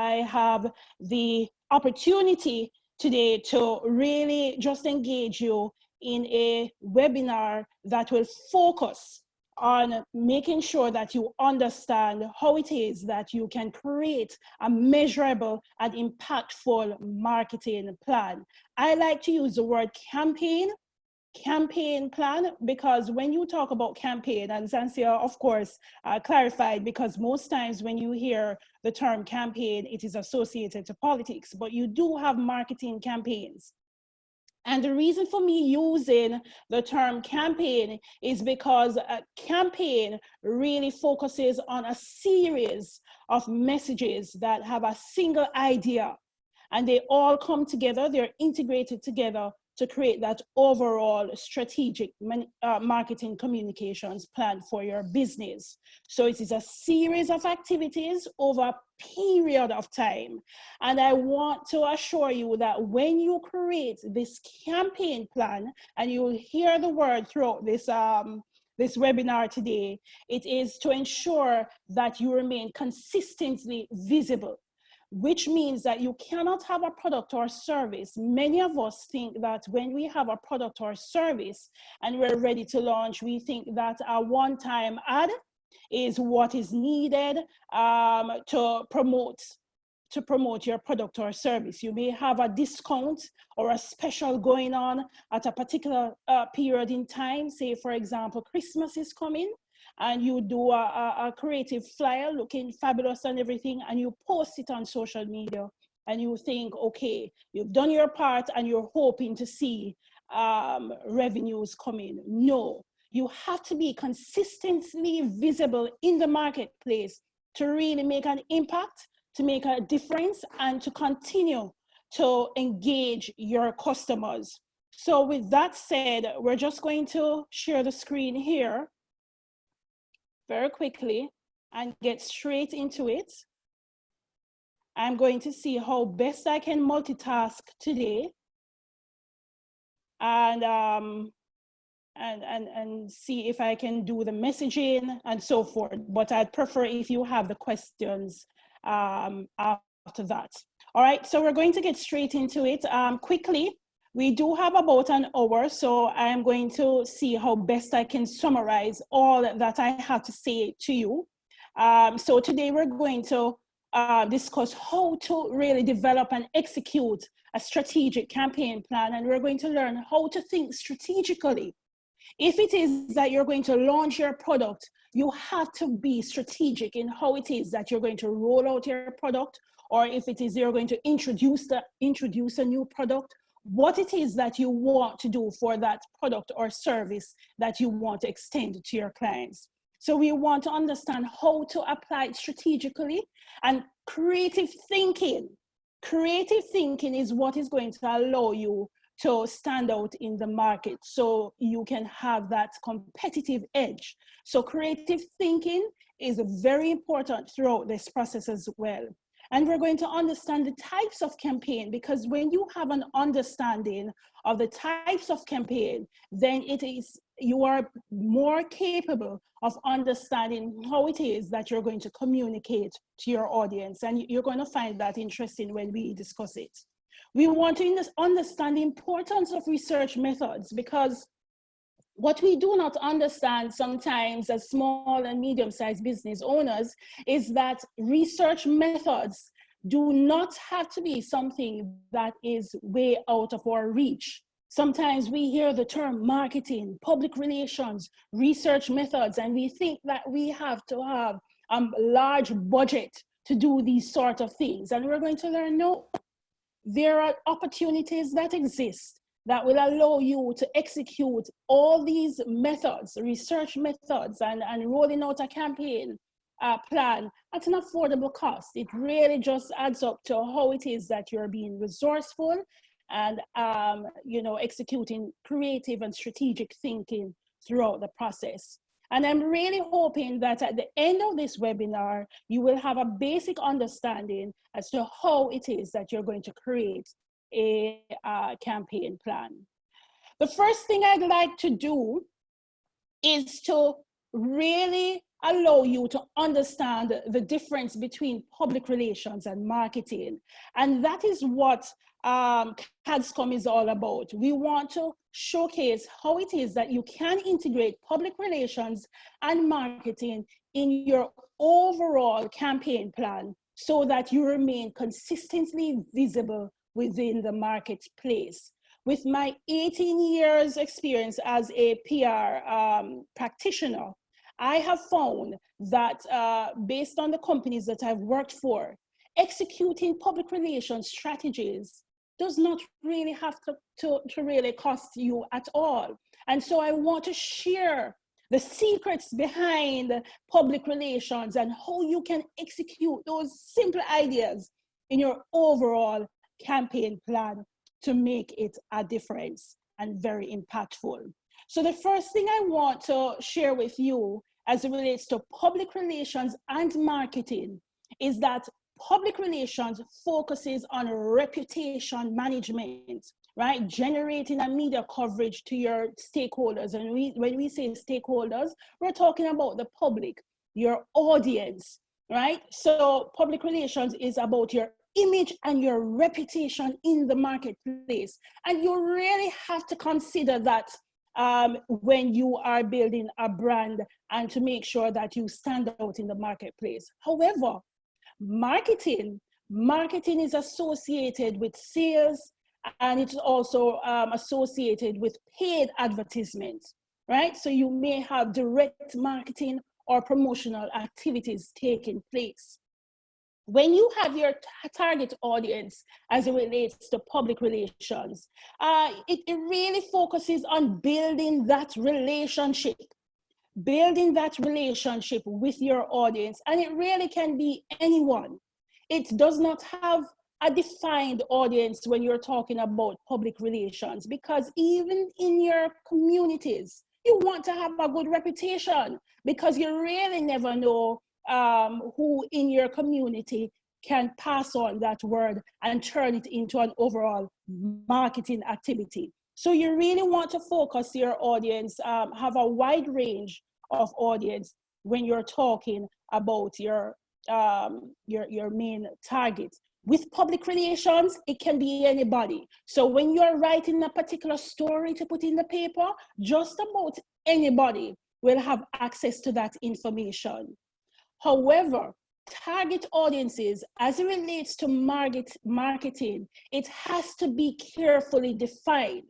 I have the opportunity today to really just engage you in a webinar that will focus on making sure that you understand how it is that you can create a measurable and impactful marketing plan. I like to use the word campaign plan, because when you talk about campaign, and Zansia, of course, clarified, because most times when you hear the term campaign, it is associated to politics, but you do have marketing campaigns. And the reason for me using the term campaign is because a campaign really focuses on a series of messages that have a single idea, and they all come together, they're integrated together to create that overall strategic marketing communications plan for your business. So it is a series of activities over a period of time. And I want to assure you that when you create this campaign plan, and you will hear the word throughout this webinar today, it is to ensure that you remain consistently visible, which means that you cannot have a product or service. Many of us think that when we have a product or service and we're ready to launch, we think that a one-time ad is what is needed to promote your product or service. You may have a discount or a special going on at a particular period in time. Say, for example, Christmas is coming, and you do a creative flyer looking fabulous and everything, and you post it on social media, and you think, okay, you've done your part and you're hoping to see revenues come in. No, you have to be consistently visible in the marketplace to really make an impact, to make a difference, and to continue to engage your customers. So with that said, we're just going to share the screen here very quickly and get straight into it. I'm going to see how best I can multitask today, and see if I can do the messaging and so forth. But I'd prefer if you have the questions after that. All right, so we're going to get straight into it quickly. We do have about an hour, so I'm going to see how best I can summarize all that I have to say to you. So today we're going to discuss how to really develop and execute a strategic campaign plan, and we're going to learn how to think strategically. If it is that you're going to launch your product, you have to be strategic in how it is that you're going to roll out your product, or if it is you're going to introduce a new product, what it is that you want to do for that product or service that you want to extend to your clients. So we want to understand how to apply it strategically. And creative thinking is what is going to allow you to stand out in the market, so you can have that competitive edge. So creative thinking is very important throughout this process as well. And we're going to understand the types of campaign, because when you have an understanding of the types of campaign, then you are more capable of understanding how it is that you're going to communicate to your audience. And you're going to find that interesting when we discuss it. We want to understand the importance of research methods, because what we do not understand sometimes as small and medium-sized business owners is that research methods do not have to be something that is way out of our reach. Sometimes we hear the term marketing, public relations, research methods, and we think that we have to have a large budget to do these sort of things. And we're going to learn, no, there are opportunities that exist that will allow you to execute all these methods, research methods, and rolling out a campaign plan at an affordable cost. It really just adds up to how it is that you're being resourceful and executing creative and strategic thinking throughout the process. And I'm really hoping that at the end of this webinar, you will have a basic understanding as to how it is that you're going to create a campaign plan. The first thing I'd like to do is to really allow you to understand the difference between public relations and marketing. And that is what KHADZ is all about. We want to showcase how it is that you can integrate public relations and marketing in your overall campaign plan so that you remain consistently visible within the marketplace. With my 18 years experience as a PR practitioner, I have found that based on the companies that I've worked for, executing public relations strategies does not really have to really cost you at all. And so I want to share the secrets behind public relations and how you can execute those simple ideas in your overall campaign plan to make it a difference and very impactful. So the first thing I want to share with you as it relates to public relations and marketing is that public relations focuses on reputation management, right? Generating a media coverage to your stakeholders. And when we say stakeholders, we're talking about the public, your audience, right? So public relations is about your image and your reputation in the marketplace. And you really have to consider that when you are building a brand and to make sure that you stand out in the marketplace. However, marketing is associated with sales, and it's also associated with paid advertisements, right? So you may have direct marketing or promotional activities taking place. When you have your target audience as it relates to public relations, it really focuses on building that relationship with your audience. And it really can be anyone. It does not have a defined audience when you're talking about public relations, because even in your communities, you want to have a good reputation, because you really never know who in your community can pass on that word and turn it into an overall marketing activity. So you really want to focus your audience, have a wide range of audience when you're talking about your main target. With public relations, it can be anybody. So when you're writing a particular story to put in the paper, just about anybody will have access to that information. However, target audiences, as it relates to marketing, it has to be carefully defined.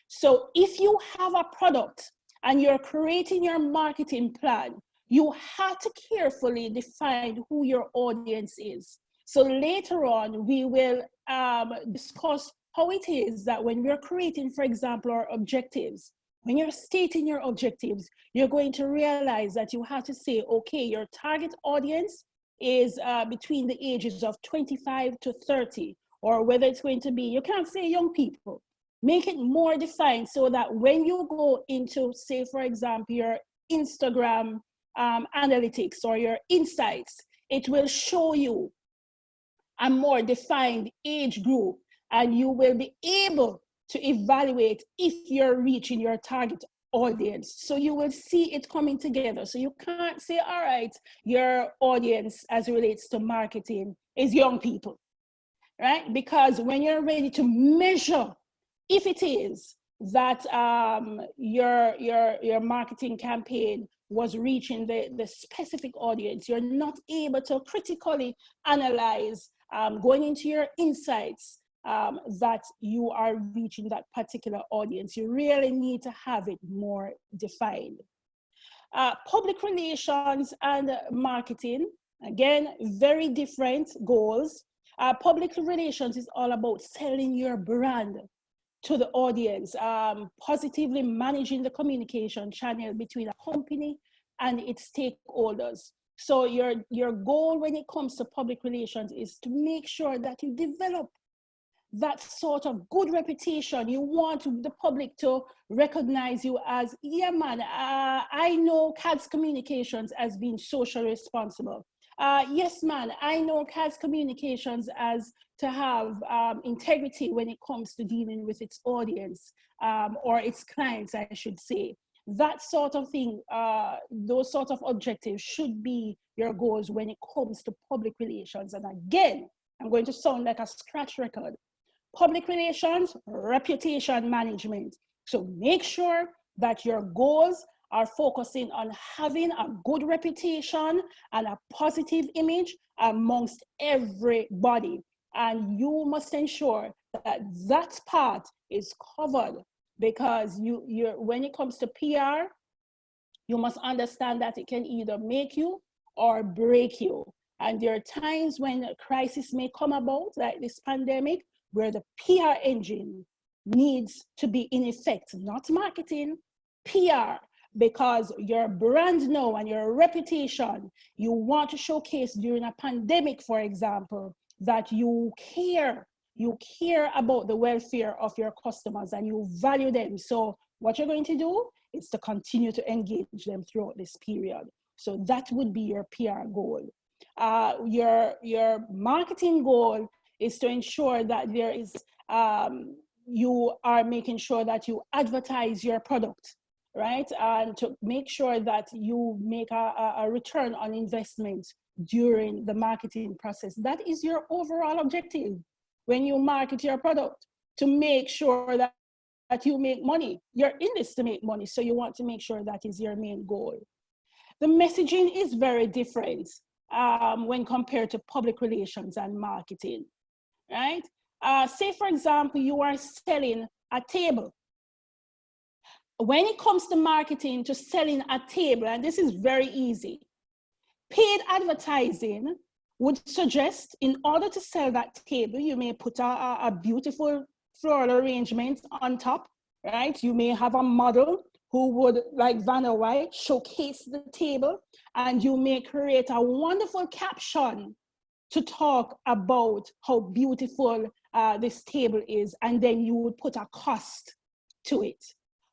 So if you have a product and you're creating your marketing plan, you have to carefully define who your audience is. So later on, we will discuss how it is that when we're creating, for example, our objectives, when you're stating your objectives, you're going to realize that you have to say, okay, your target audience is between the ages of 25 to 30, or whether it's going to be, you can't say young people. Make it more defined so that when you go into, say, for example, your Instagram analytics or your insights, it will show you a more defined age group, and you will be able to evaluate if you're reaching your target audience. So you will see it coming together. So you can't say, all right, your audience as it relates to marketing is young people, right? Because when you're ready to measure if it is that your marketing campaign was reaching the specific audience, you're not able to critically analyze going into your insights that you are reaching that particular audience. You really need to have it more defined. Public relations and marketing, again, very different goals. Public relations is all about selling your brand to the audience, positively managing the communication channel between a company and its stakeholders. So your goal when it comes to public relations is to make sure that you develop that sort of good reputation. You want the public to recognize you as, yeah, man, I know KHADZ Communications as being socially responsible. Yes, man, I know KHADZ Communications as to have integrity when it comes to dealing with its audience or its clients, I should say. That sort of thing, those sort of objectives should be your goals when it comes to public relations. And again, I'm going to sound like a scratch record. Public relations, reputation management. So make sure that your goals are focusing on having a good reputation and a positive image amongst everybody. And you must ensure that that part is covered, because when it comes to PR, you must understand that it can either make you or break you. And there are times when a crisis may come about, like this pandemic, where the PR engine needs to be in effect, not marketing, PR, because your brand now and your reputation, you want to showcase during a pandemic, for example, that you care about the welfare of your customers and you value them. So what you're going to do is to continue to engage them throughout this period. So that would be your PR goal. Your marketing goal is to ensure that there is, you are making sure that you advertise your product, right? And to make sure that you make a return on investment during the marketing process. That is your overall objective when you market your product, to make sure that you make money. You're in this to make money, so you want to make sure that is your main goal. The messaging is very different when compared to public relations and marketing, right? Say, for example, you are selling a table. When it comes to marketing, to selling a table, and this is very easy, paid advertising would suggest, in order to sell that table, you may put a beautiful floral arrangement on top, right? You may have a model who would, like Vanna White, showcase the table, and you may create a wonderful caption to talk about how beautiful this table is, and then you would put a cost to it.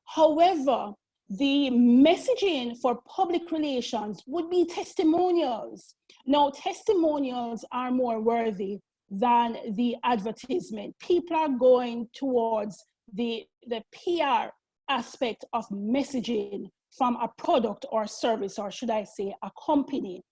However, the messaging for public relations would be testimonials. Now, testimonials are more worthy than the advertisement. People are going towards the PR aspect of messaging from a product or service, or should I say a company.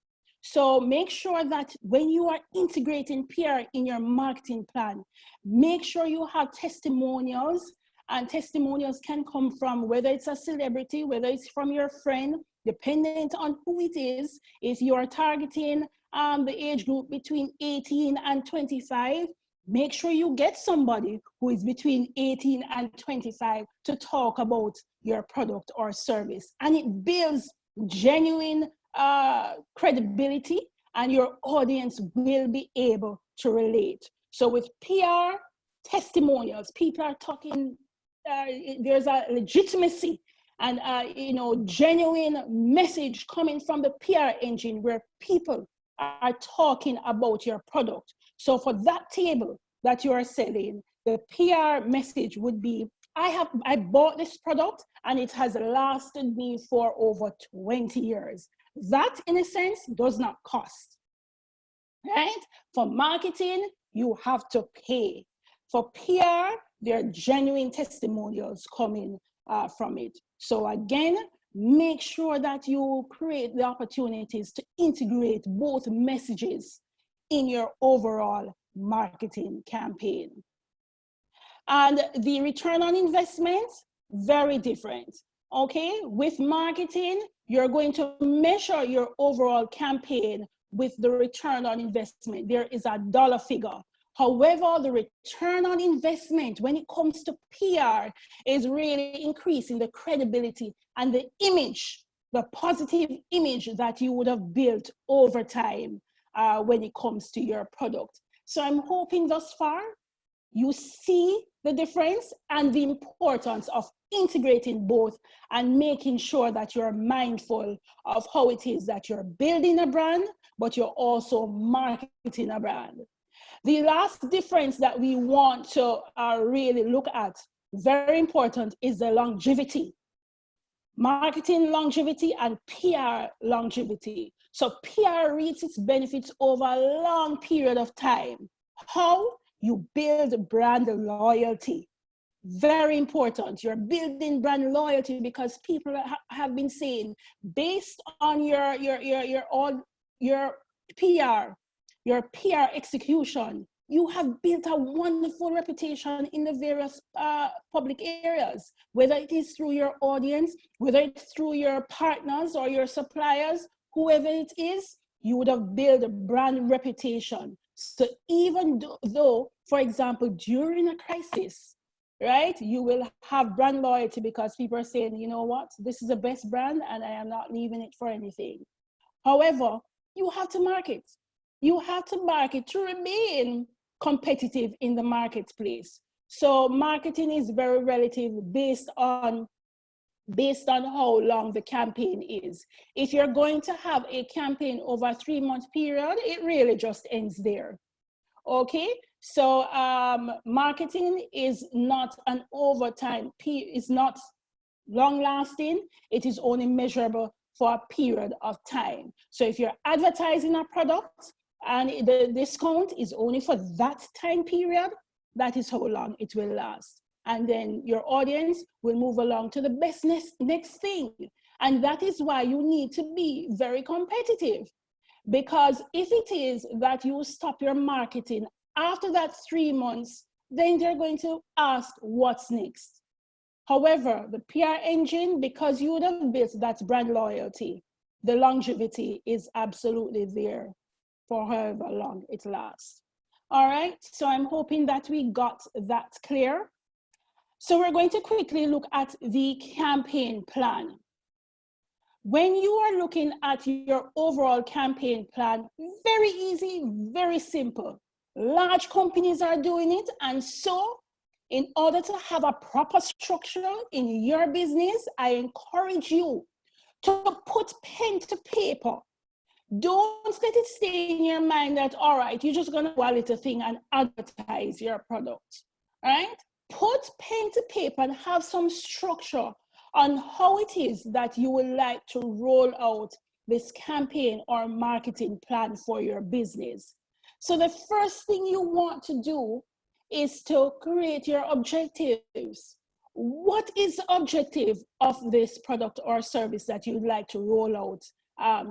So make sure that when you are integrating PR in your marketing plan, make sure you have testimonials. And testimonials can come from, whether it's a celebrity, whether it's from your friend, dependent on who it is. If you are targeting the age group between 18 and 25, make sure you get somebody who is between 18 and 25 to talk about your product or service. And it builds genuine credibility, and your audience will be able to relate. So with PR, testimonials, people are talking, there's a legitimacy and genuine message coming from the PR engine where people are talking about your product. So for that table that you are selling, the PR message would be, I bought this product and it has lasted me for over 20 years. That, in a sense, does not cost, right? For marketing, you have to pay. For PR, there are genuine testimonials coming from it. So again, make sure that you create the opportunities to integrate both messages in your overall marketing campaign. And the return on investment, very different. Okay, with marketing, you're going to measure your overall campaign with the return on investment. There is a dollar figure. However, the return on investment when it comes to PR is really increasing the credibility and the image, the positive image that you would have built over time when it comes to your product. So I'm hoping thus far you see the difference and the importance of integrating both and making sure that you're mindful of how it is that you're building a brand, but you're also marketing a brand. The last difference that we want to really look at, very important, is the longevity. Marketing longevity and PR longevity. So PR reaps its benefits over a long period of time. How? You build brand loyalty. Very important. You're building brand loyalty because people have been saying, based on your PR, your PR execution, you have built a wonderful reputation in the various public areas, whether it is through your audience, whether it's through your partners or your suppliers, whoever it is, you would have built a brand reputation. So even though, for example, during a crisis, right, you will have brand loyalty because people are saying, you know what, this is the best brand and I am not leaving it for anything. However, you have to market. You have to market to remain competitive in the marketplace. So marketing is very relative based on how long the campaign is. If you're going to have a campaign over a 3-month period, it really just ends there. Okay, so marketing is not an overtime, it's not long lasting, it is only measurable for a period of time. So if you're advertising a product and the discount is only for that time period, that is how long it will last. And then your audience will move along to the best next thing. And that is why you need to be very competitive. Because if it is that you stop your marketing after that 3 months, then they're going to ask what's next. However, the PR engine, because you would have built that brand loyalty, the longevity is absolutely there for however long it lasts. All right, so I'm hoping that we got that clear. So we're going to quickly look at the campaign plan. When you are looking at your overall campaign plan, very easy, very simple. Large companies are doing it, and so in order to have a proper structure in your business, I encourage you to put pen to paper. Don't let it stay in your mind that, all right, you're just gonna do a little thing and advertise your product, all right? Put pen to paper and have some structure on how it is that you would like to roll out this campaign or marketing plan for your business. So the first thing you want to do is to create your objectives. What is the objective of this product or service that you'd like to roll out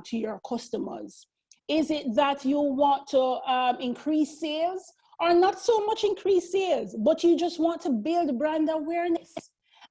to your customers? Is it that you want to increase sales, or not so much increase sales, but you just want to build brand awareness?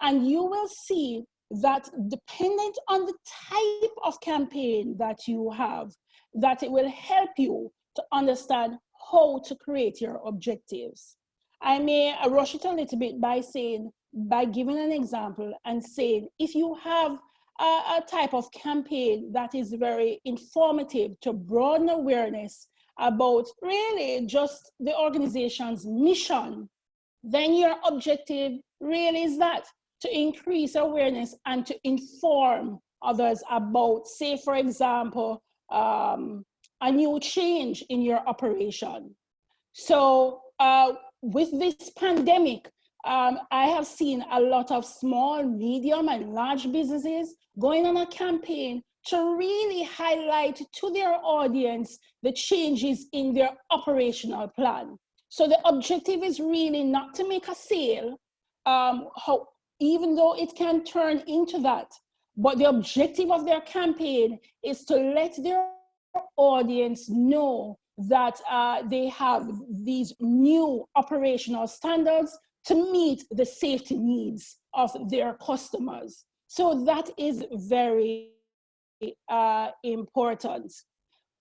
And you will see that dependent on the type of campaign that you have, that it will help you to understand how to create your objectives. I may rush it a little bit by giving an example and saying, if you have a type of campaign that is very informative to broaden awareness about really just the organization's mission, then your objective really is that, to increase awareness and to inform others about, say, for example, a new change in your operation. So with this pandemic, I have seen a lot of small, medium, and large businesses going on a campaign to really highlight to their audience the changes in their operational plan. So the objective is really not to make a sale, even though it can turn into that, but the objective of their campaign is to let their audience know that they have these new operational standards to meet the safety needs of their customers. So that is very important.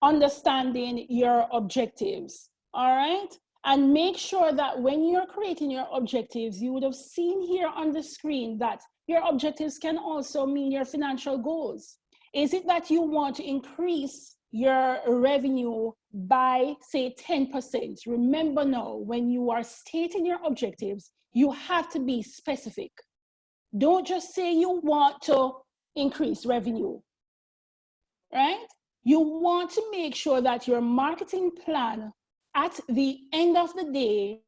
Understanding your objectives, all right? And make sure that when you're creating your objectives, you would have seen here on the screen that your objectives can also mean your financial goals. Is it that you want to increase your revenue by, say, 10%? Remember now, when you are stating your objectives, you have to be specific. Don't just say you want to increase revenue, right? You want to make sure that your marketing plan at the end of the day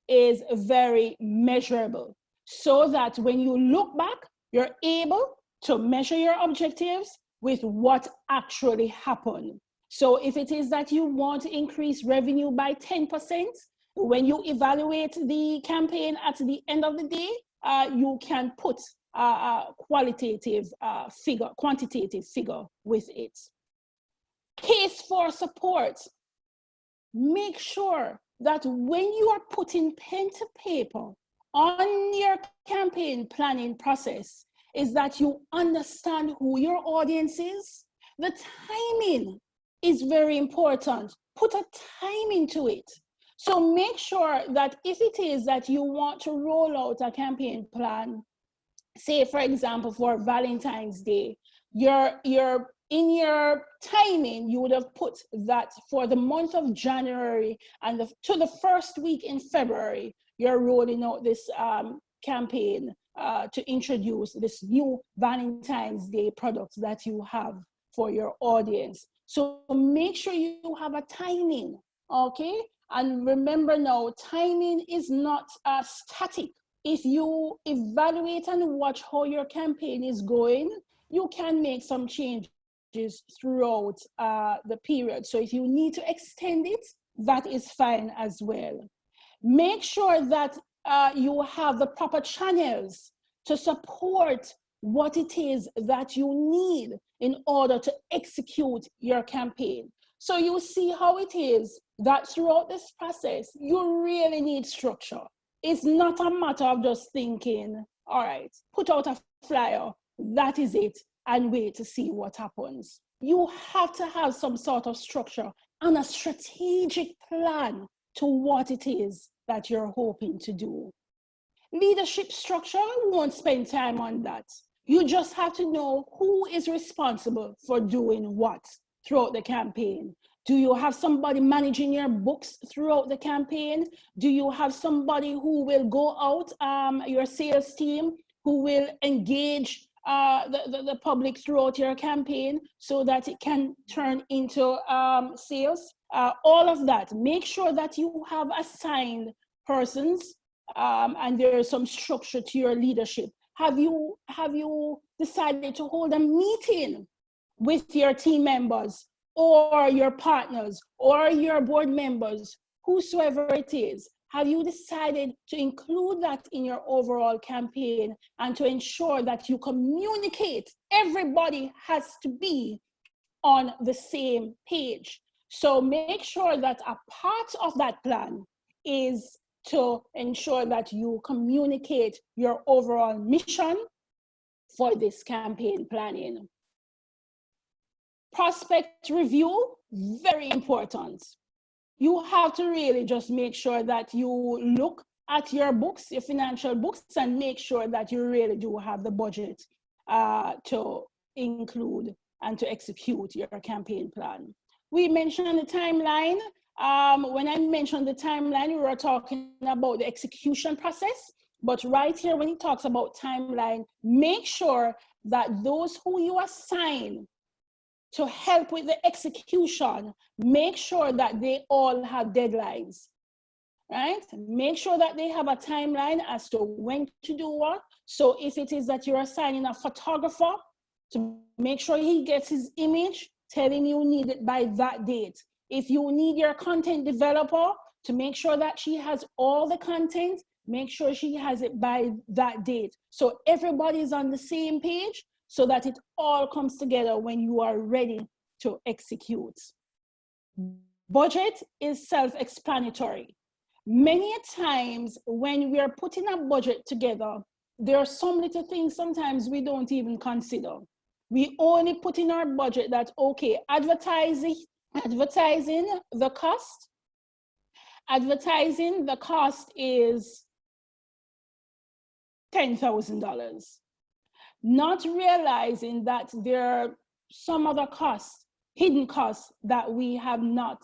is very measurable, so that when you look back, you're able to measure your objectives with what actually happened. So if it is that you want to increase revenue by 10%, When you evaluate the campaign at the end of the day, you can put a quantitative figure with it. Case for support. Make sure that when you are putting pen to paper on your campaign planning process, is that you understand who your audience is. The timing is very important. Put a timing to it. So make sure that if it is that you want to roll out a campaign plan, say for example for Valentine's Day, in your timing, you would have put that for the month of January and to the first week in February, you're rolling out this campaign to introduce this new Valentine's Day products that you have for your audience. So make sure you have a timing, okay? And remember now, timing is not static. If you evaluate and watch how your campaign is going, you can make some changes throughout the period. So if you need to extend it, that is fine as well. Make sure that you have the proper channels to support what it is that you need in order to execute your campaign. So you see how it is that throughout this process, you really need structure. It's not a matter of just thinking, all right, put out a flyer, that is it, and wait to see what happens. You have to have some sort of structure and a strategic plan to what it is that you're hoping to do. Leadership structure, we won't spend time on that. You just have to know who is responsible for doing what throughout the campaign. Do you have somebody managing your books throughout the campaign? Do you have somebody who will go out, your sales team, who will engage the public throughout your campaign so that it can turn into sales? All of that. Make sure that you have assigned persons and there is some structure to your leadership. Have you decided to hold a meeting with your team members or your partners or your board members, whosoever it is? Have you decided to include that in your overall campaign and to ensure that you communicate? Everybody has to be on the same page. So make sure that a part of that plan is to ensure that you communicate your overall mission for this campaign planning. Prospect review, very important. You have to really just make sure that you look at your books, your financial books, and make sure that you really do have the budget to include and to execute your campaign plan. We mentioned the timeline. When I mentioned the timeline, we were talking about the execution process, but right here, when it talks about timeline, make sure that those who you assign to help with the execution, make sure that they all have deadlines, right? Make sure that they have a timeline as to when to do what. So if it is that you're assigning a photographer to make sure he gets his image, tell him you need it by that date. If you need your content developer to make sure that she has all the content, make sure she has it by that date. So everybody's on the same page so that it all comes together when you are ready to execute. Budget is self-explanatory. Many times when we are putting a budget together, there are some little things sometimes we don't even consider. We only put in our budget that, okay, advertising the cost. Advertising the cost is $10,000. Not realizing that there are some other costs, hidden costs that we have not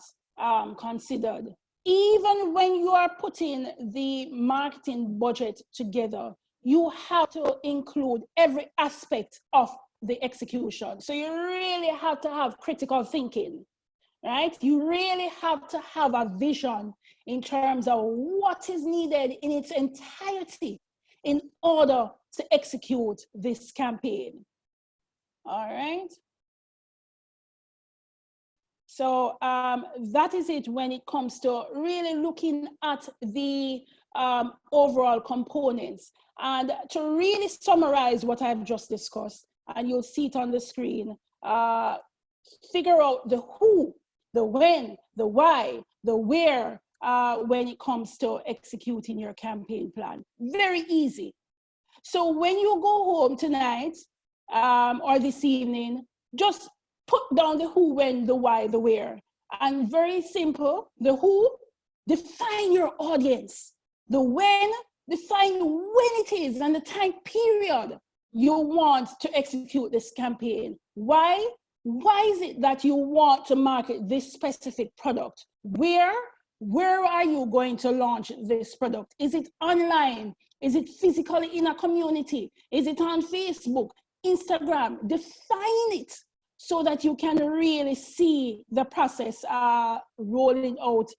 considered. Even when you are putting the marketing budget together, you have to include every aspect of the execution. So you really have to have critical thinking, right? You really have to have a vision in terms of what is needed in its entirety in order to execute this campaign. All right. So that is it when it comes to really looking at the overall components. And to really summarize what I've just discussed, and you'll see it on the screen, figure out the who, the when, the why, the where when it comes to executing your campaign plan. Very easy. So when you go home tonight or this evening, just put down the who, when, the why, the where. And very simple, the who, define your audience. The when, define when it is and the time period you want to execute this campaign. Why? Why is it that you want to market this specific product? Where are you going to launch this product? Is it online? Is it physically in a community? Is it on Facebook, Instagram? Define it so that you can really see the process rolling out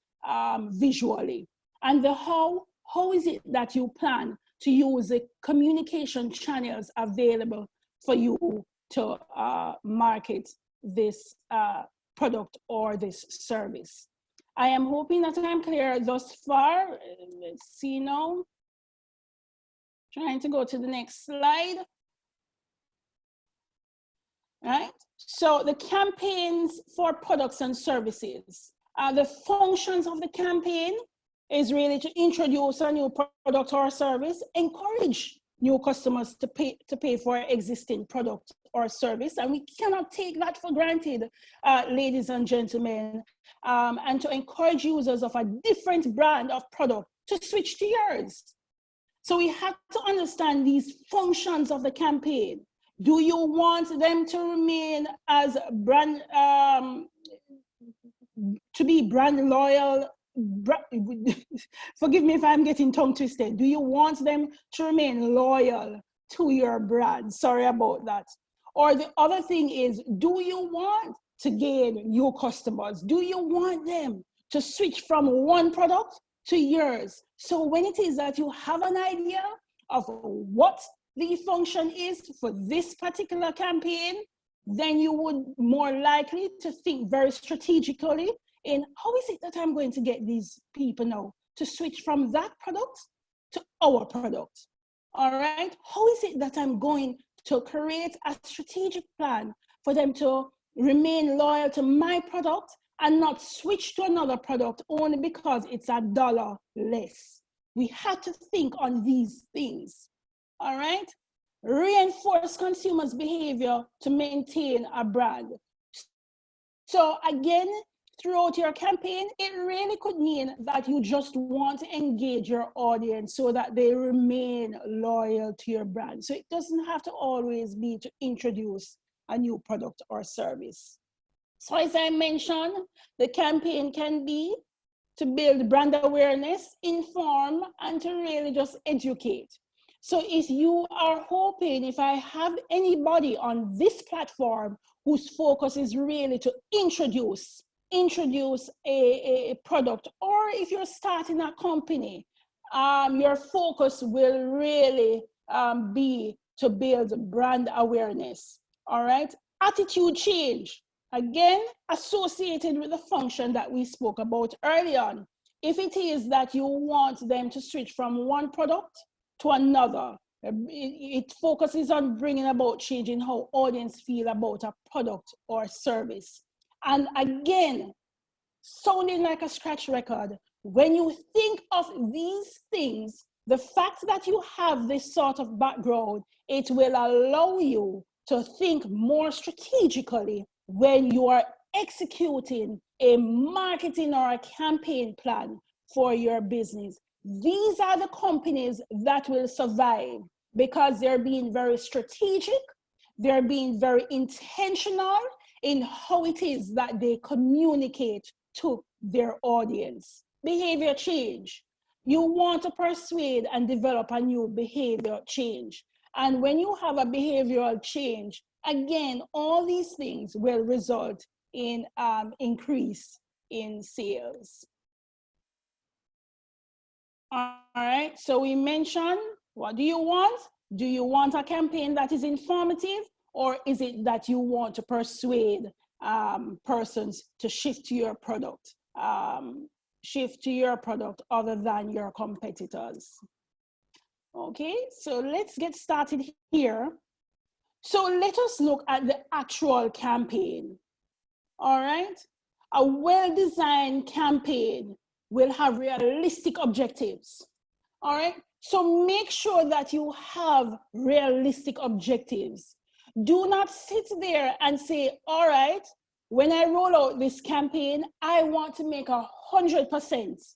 visually. And the how is it that you plan to use the communication channels available for you to market this product or this service? I am hoping that I'm clear thus far. Let's see now. Trying to go to the next slide. Right? So the campaigns for products and services. The functions of the campaign is really to introduce a new product or service, encourage new customers to pay for existing product or service. And we cannot take that for granted, ladies and gentlemen, and to encourage users of a different brand of product to switch to yours. So we have to understand these functions of the campaign. Do you want them to remain as brand, to be brand loyal? Forgive me if I'm getting tongue twisted. Do you want them to remain loyal to your brand? Sorry about that. Or the other thing is, do you want to gain new customers? Do you want them to switch from one product to yours? So when it is that you have an idea of what the function is for this particular campaign, then you would more likely to think very strategically in how is it that I'm going to get these people now to switch from that product to our product? All right, how is it that I'm going to create a strategic plan for them to remain loyal to my product and not switch to another product only because it's $1 less? We have to think on these things. All right, reinforce consumers' behavior to maintain a brand. So again, throughout your campaign, it really could mean that you just want to engage your audience so that they remain loyal to your brand. So it doesn't have to always be to introduce a new product or service. So as I mentioned, the campaign can be to build brand awareness, inform, and to really just educate. So if you are hoping, if I have anybody on this platform whose focus is really to introduce a product, or if you're starting a company, your focus will really be to build brand awareness. All right, attitude change, again, associated with the function that we spoke about early on. If it is that you want them to switch from one product to another, it focuses on bringing about changing how audience feel about a product or service. And again, sounding like a scratch record, when you think of these things, the fact that you have this sort of background, it will allow you to think more strategically when you are executing a marketing or a campaign plan for your business. These are the companies that will survive because they're being very strategic, they're being very intentional in how it is that they communicate to their audience. Behavior change. You want to persuade and develop a new behavior change. And when you have a behavioral change, again, all these things will result in increase in sales. All right, so we mentioned, what do you want? Do you want a campaign that is informative, or is it that you want to persuade persons to shift to your product, other than your competitors. Okay, so let's get started here. So let us look at the actual campaign. All right, a well-designed campaign will have realistic objectives. All right, so make sure that you have realistic objectives. Do not sit there and say, all right, when I roll out this campaign, I want to make 100%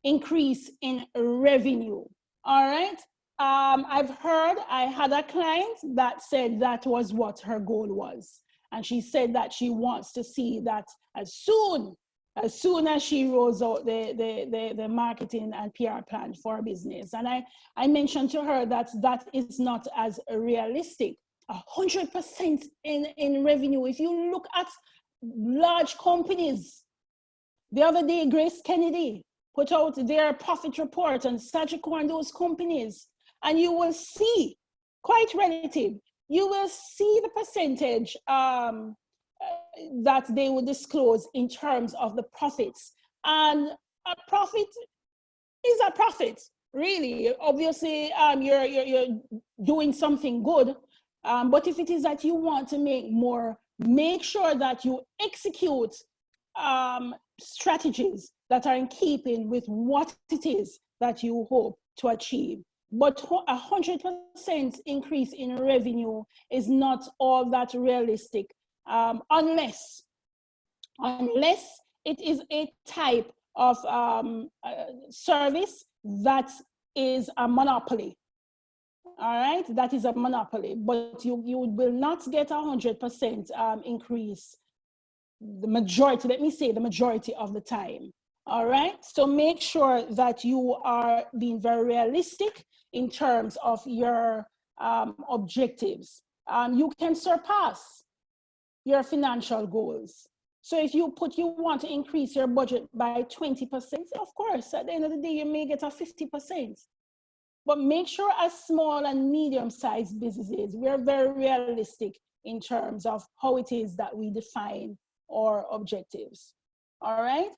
increase in revenue. All right. I had a client that said that was what her goal was. And she said that she wants to see that as soon as she rolls out the marketing and PR plan for her business. And I mentioned to her that that is not as realistic. 100% in revenue. If you look at large companies, the other day, Grace Kennedy put out their profit report and Sagicor and those companies, and you will see, quite relative, you will see the percentage that they will disclose in terms of the profits. And a profit is a profit, really. Obviously, you're doing something good, but if it is that you want to make more, make sure that you execute strategies that are in keeping with what it is that you hope to achieve. But 100% increase in revenue is not all that realistic, unless it is a type of service that is a monopoly. All right, that is a monopoly, but you will not get 100% increase the majority, let me say the majority of the time. All right, so make sure that you are being very realistic in terms of your objectives. You can surpass your financial goals. So if you want to increase your budget by 20%, of course, at the end of the day, you may get a 50%. But make sure as small and medium-sized businesses, we're very realistic in terms of how it is that we define our objectives. All right?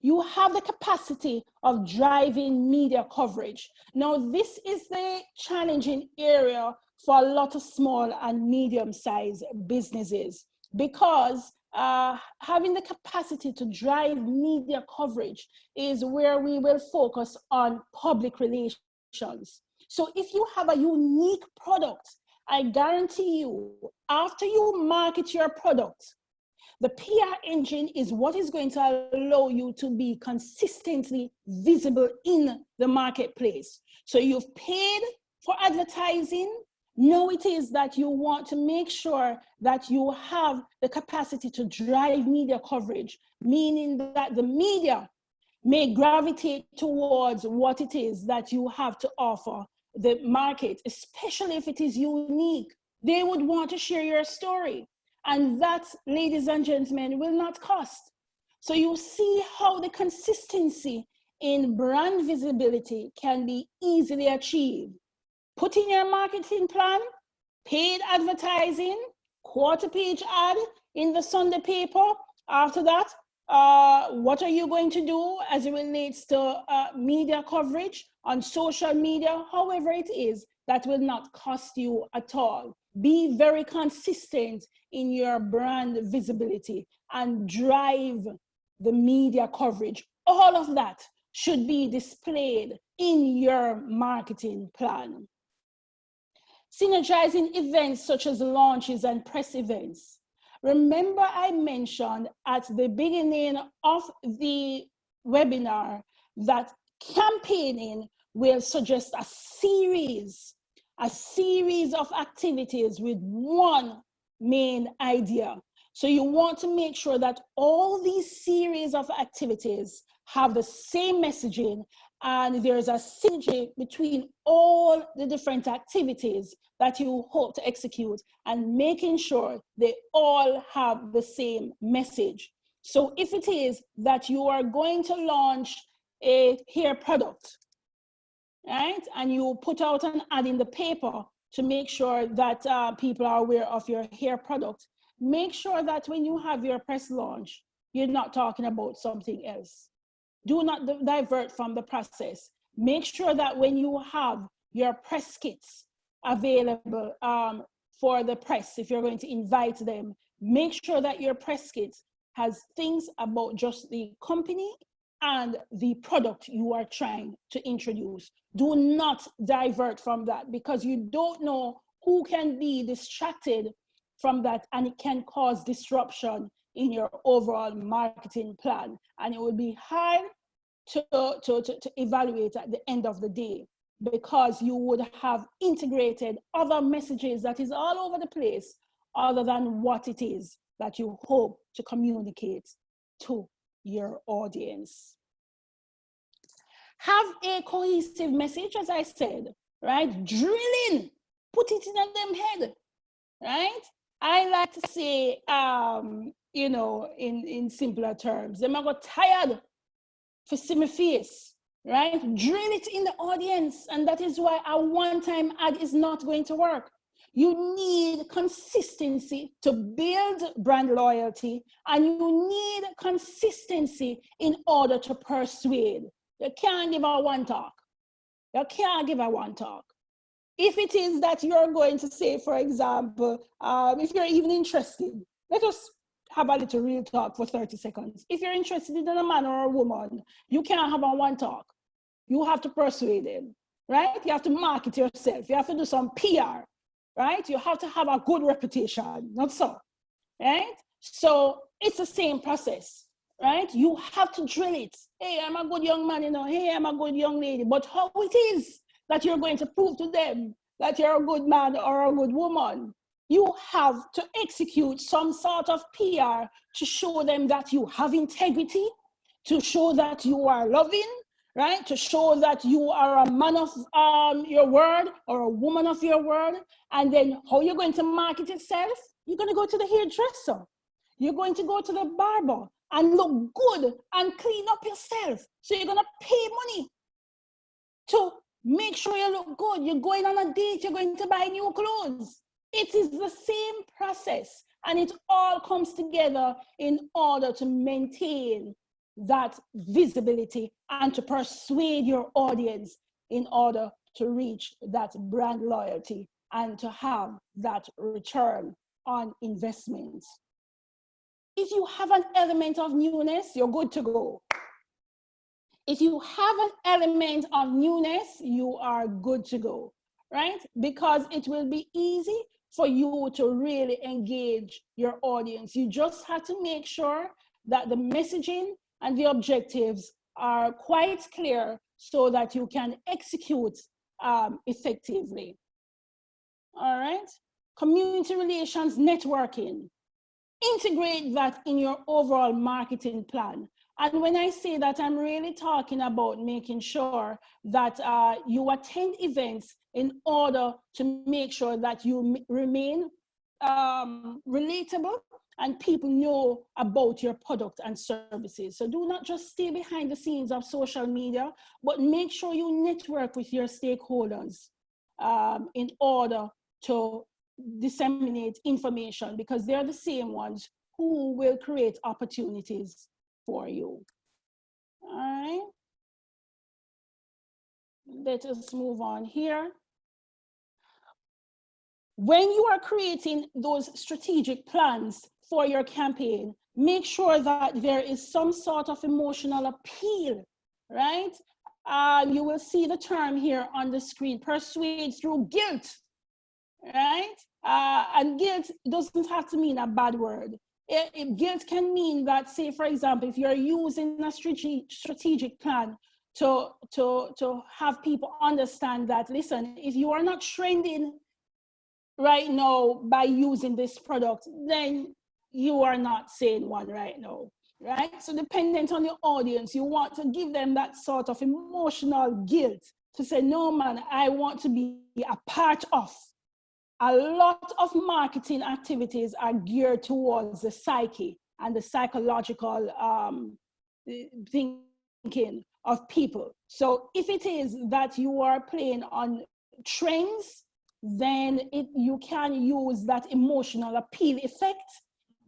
You have the capacity of driving media coverage. Now, this is the challenging area for a lot of small and medium-sized businesses, because having the capacity to drive media coverage is where we will focus on public relations. So if you have a unique product, I guarantee you, after you market your product, the PR engine is what is going to allow you to be consistently visible in the marketplace. So you've paid for advertising. Now it is that you want to make sure that you have the capacity to drive media coverage, meaning that the media may gravitate towards what it is that you have to offer the market, especially if it is unique. They would want to share your story. And that, ladies and gentlemen, will not cost. So you see how the consistency in brand visibility can be easily achieved. Put in your marketing plan, paid advertising, quarter page ad in the Sunday paper. After that, what are you going to do as it relates to media coverage on social media? However it is, that will not cost you at all. Be very consistent in your brand visibility and drive the media coverage. All of that should be displayed in your marketing plan. Synergizing events such as launches and press events. Remember, I mentioned at the beginning of the webinar that campaigning will suggest a series of activities with one main idea. So you want to make sure that all these series of activities have the same messaging, and there's a synergy between all the different activities that you hope to execute, and making sure they all have the same message. So if it is that you are going to launch a hair product, right, and you put out an ad in the paper to make sure that people are aware of your hair product, make sure that when you have your press launch, you're not talking about something else. Do not divert from the process. Make sure that when you have your press kits available for the press, if you're going to invite them, make sure that your press kit has things about just the company and the product you are trying to introduce. Do not divert from that, because you don't know who can be distracted from that, and it can cause disruption in your overall marketing plan. And it will be hard to evaluate at the end of the day, because you would have integrated other messages that is all over the place other than what it is that you hope to communicate to your audience. Have a cohesive message, as I said, right? Drill in, put it in them head, right? I like to say, you know, in simpler terms, them I got tired for see my face, right? Drill it in the audience. And that is why a one-time ad is not going to work. You need consistency to build brand loyalty, and you need consistency in order to persuade. You can't give a one talk. You can't give a one talk. If it is that you're going to say, for example, if you're even interested, let us have a little real talk for 30 seconds. If you're interested in a man or a woman, you can't have a one talk. You have to persuade them, right? You have to market yourself. You have to do some PR, right? You have to have a good reputation, not so, right? So it's the same process, right? You have to drill it. Hey, I'm a good young man, you know. Hey, I'm a good young lady. But how it is that you're going to prove to them that you're a good man or a good woman? You have to execute some sort of PR to show them that you have integrity, to show that you are loving, right? To show that you are a man of your word or a woman of your word. And then how you're going to market yourself? You're going to go to the hairdresser. You're going to go to the barber and look good and clean up yourself. So you're going to pay money to make sure you look good. You're going on a date. You're going to buy new clothes. It is the same process, and it all comes together in order to maintain that visibility and to persuade your audience in order to reach that brand loyalty and to have that return on investment. If you have an element of newness, you're good to go. If you have an element of newness, you are good to go, right? Because it will be easy for you to really engage your audience. You just have to make sure that the messaging and the objectives are quite clear so that you can execute effectively. All right? Community relations networking. Integrate that in your overall marketing plan. And when I say that, I'm really talking about making sure that you attend events in order to make sure that you remain relatable and people know about your product and services. So do not just stay behind the scenes of social media, but make sure you network with your stakeholders in order to disseminate information, because they're the same ones who will create opportunities for you. All right. Let us move on here. When you are creating those strategic plans for your campaign, make sure that there is some sort of emotional appeal, right? You will see the term here on the screen, persuade through guilt, right? And guilt doesn't have to mean a bad word. Guilt can mean that, say, for example, if you're using a strategic plan to have people understand that, listen, if you are not trending right now by using this product, then you are not saying one right now, right? So dependent on your audience, you want to give them that sort of emotional guilt to say, no, man, I want to be a part of. A lot of marketing activities are geared towards the psyche and the psychological thinking of people. So if it is that you are playing on trends, then you can use that emotional appeal effect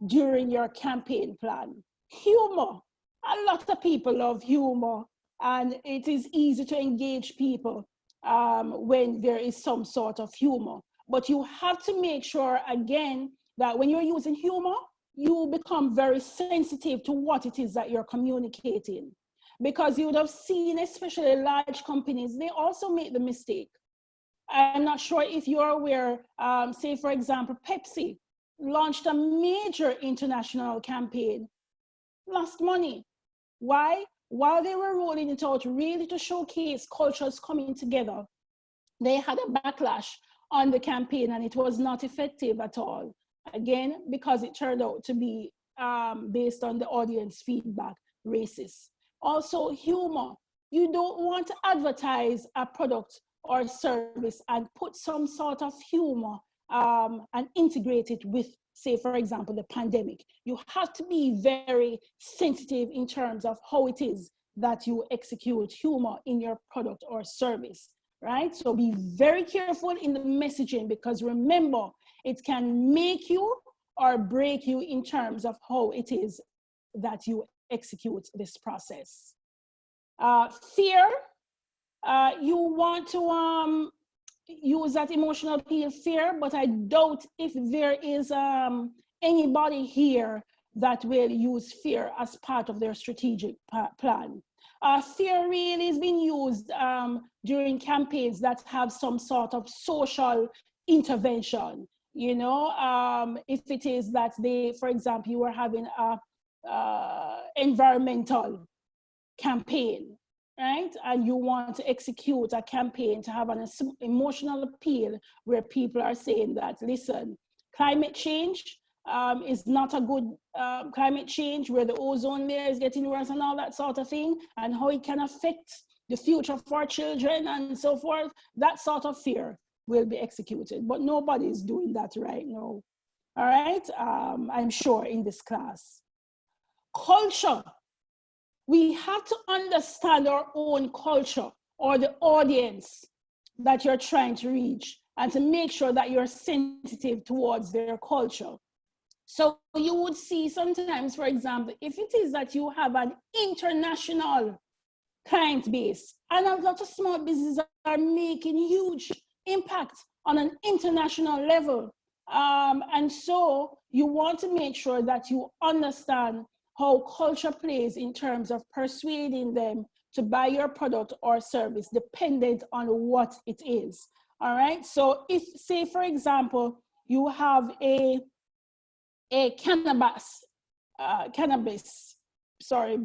during your campaign plan? Humor. A lot of people love humor, and it is easy to engage people when there is some sort of humor. But you have to make sure, again, that when you're using humor, you become very sensitive to what it is that you're communicating. Because you would have seen, especially large companies, they also make the mistake. I'm not sure if you're aware, say, for example, Pepsi launched a major international campaign, lost money. Why? While they were rolling it out really to showcase cultures coming together, they had a backlash on the campaign and it was not effective at all. Again, because it turned out to be, based on the audience feedback, racist. Also, humor. You don't want to advertise a product or service and put some sort of humor and integrate it with, say, for example, the pandemic. You have to be very sensitive in terms of how it is that you execute humor in your product or service, right? So be very careful in the messaging, because remember, it can make you or break you in terms of how it is that you execute this process. Fear, you want to use that emotional appeal, fear, but I doubt if there is anybody here that will use fear as part of their strategic plan. Fear really is being used during campaigns that have some sort of social intervention. You know, if it is that they, for example, you are having a environmental campaign, right? And you want to execute a campaign to have an emotional appeal where people are saying that, listen, climate change is not a good climate change, where the ozone layer is getting worse and all that sort of thing, and how it can affect the future of our children and so forth. That sort of fear will be executed, but nobody is doing that right now. All right, I'm sure in this class. Culture. We have to understand our own culture or the audience that you're trying to reach, and to make sure that you're sensitive towards their culture. So you would see sometimes, for example, if it is that you have an international client base, and a lot of small businesses are making huge impact on an international level. And so you want to make sure that you understand how culture plays in terms of persuading them to buy your product or service, dependent on what it is. All right. So if, say, for example, you have a cannabis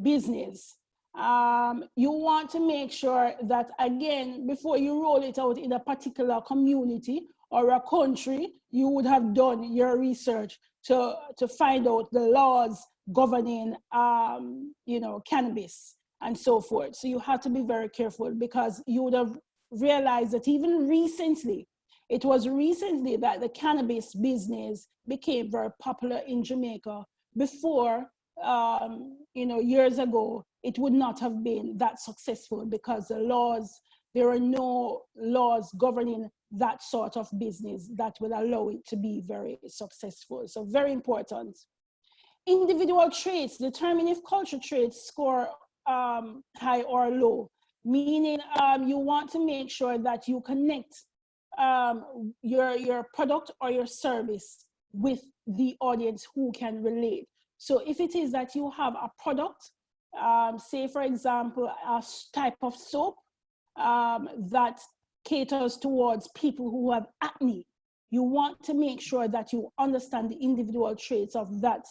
business, you want to make sure that, again, before you roll it out in a particular community or a country, you would have done your research to find out the laws governing, you know, cannabis and so forth. So you have to be very careful, because you would have realized that even recently, it was recently that the cannabis business became very popular in Jamaica. Before, you know, years ago, it would not have been that successful, because there are no laws governing that sort of business that will allow it to be very successful. So very important. Individual traits determine if culture traits score high or low, meaning you want to make sure that you connect your product or your service with the audience who can relate. So if it is that you have a product, say, for example, a type of soap that caters towards people who have acne, you want to make sure that you understand the individual traits of that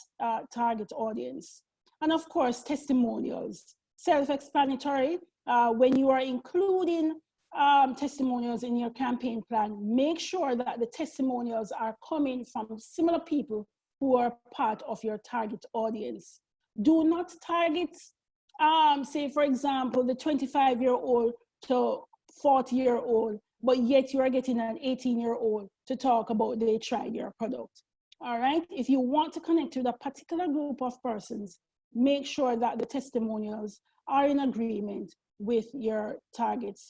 target audience. And of course, testimonials. Self-explanatory. When you are including testimonials in your campaign plan, make sure that the testimonials are coming from similar people who are part of your target audience. Do not target, say, for example, the 25-year-old to 40-year-old, but yet you are getting an 18-year-old to talk about they tried your product. All right. If you want to connect with a particular group of persons, make sure that the testimonials are in agreement with your target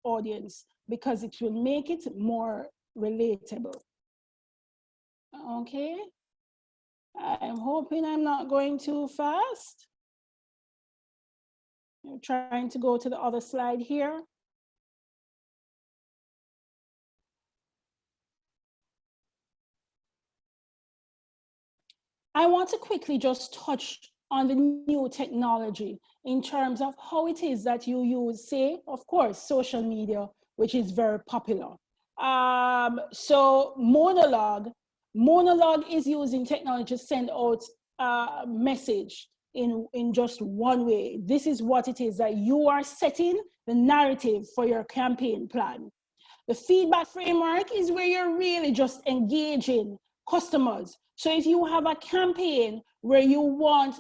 audience, because it will make it more relatable. Okay. I'm hoping I'm not going too fast. I'm trying to go to the other slide here. I want to quickly just touch on the new technology in terms of how it is that you use, say, of course, social media, which is very popular. So Monologue is using technology to send out a message in just one way. This is what it is, that you are setting the narrative for your campaign plan. The feedback framework is where you're really just engaging customers. So if you have a campaign where you want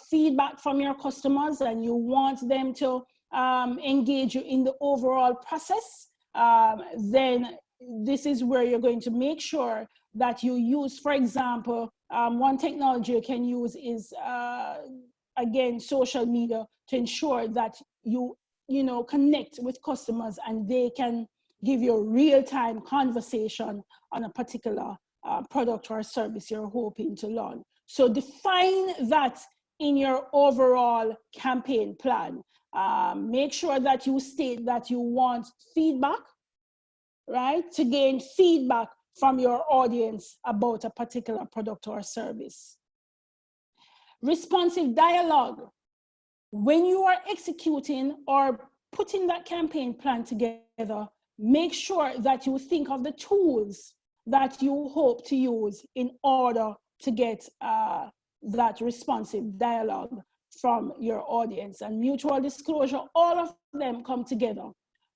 feedback from your customers and you want them to engage you in the overall process, then this is where you're going to make sure that you use, for example, one technology you can use is, again, social media, to ensure that you connect with customers and they can give you a real-time conversation on a particular product or service you're hoping to launch. So define that in your overall campaign plan. Make sure that you state that you want feedback, right? To gain feedback from your audience about a particular product or service. Responsive dialogue. When you are executing or putting that campaign plan together, make sure that you think of the tools that you hope to use in order to get that responsive dialogue from your audience. And mutual disclosure, all of them come together.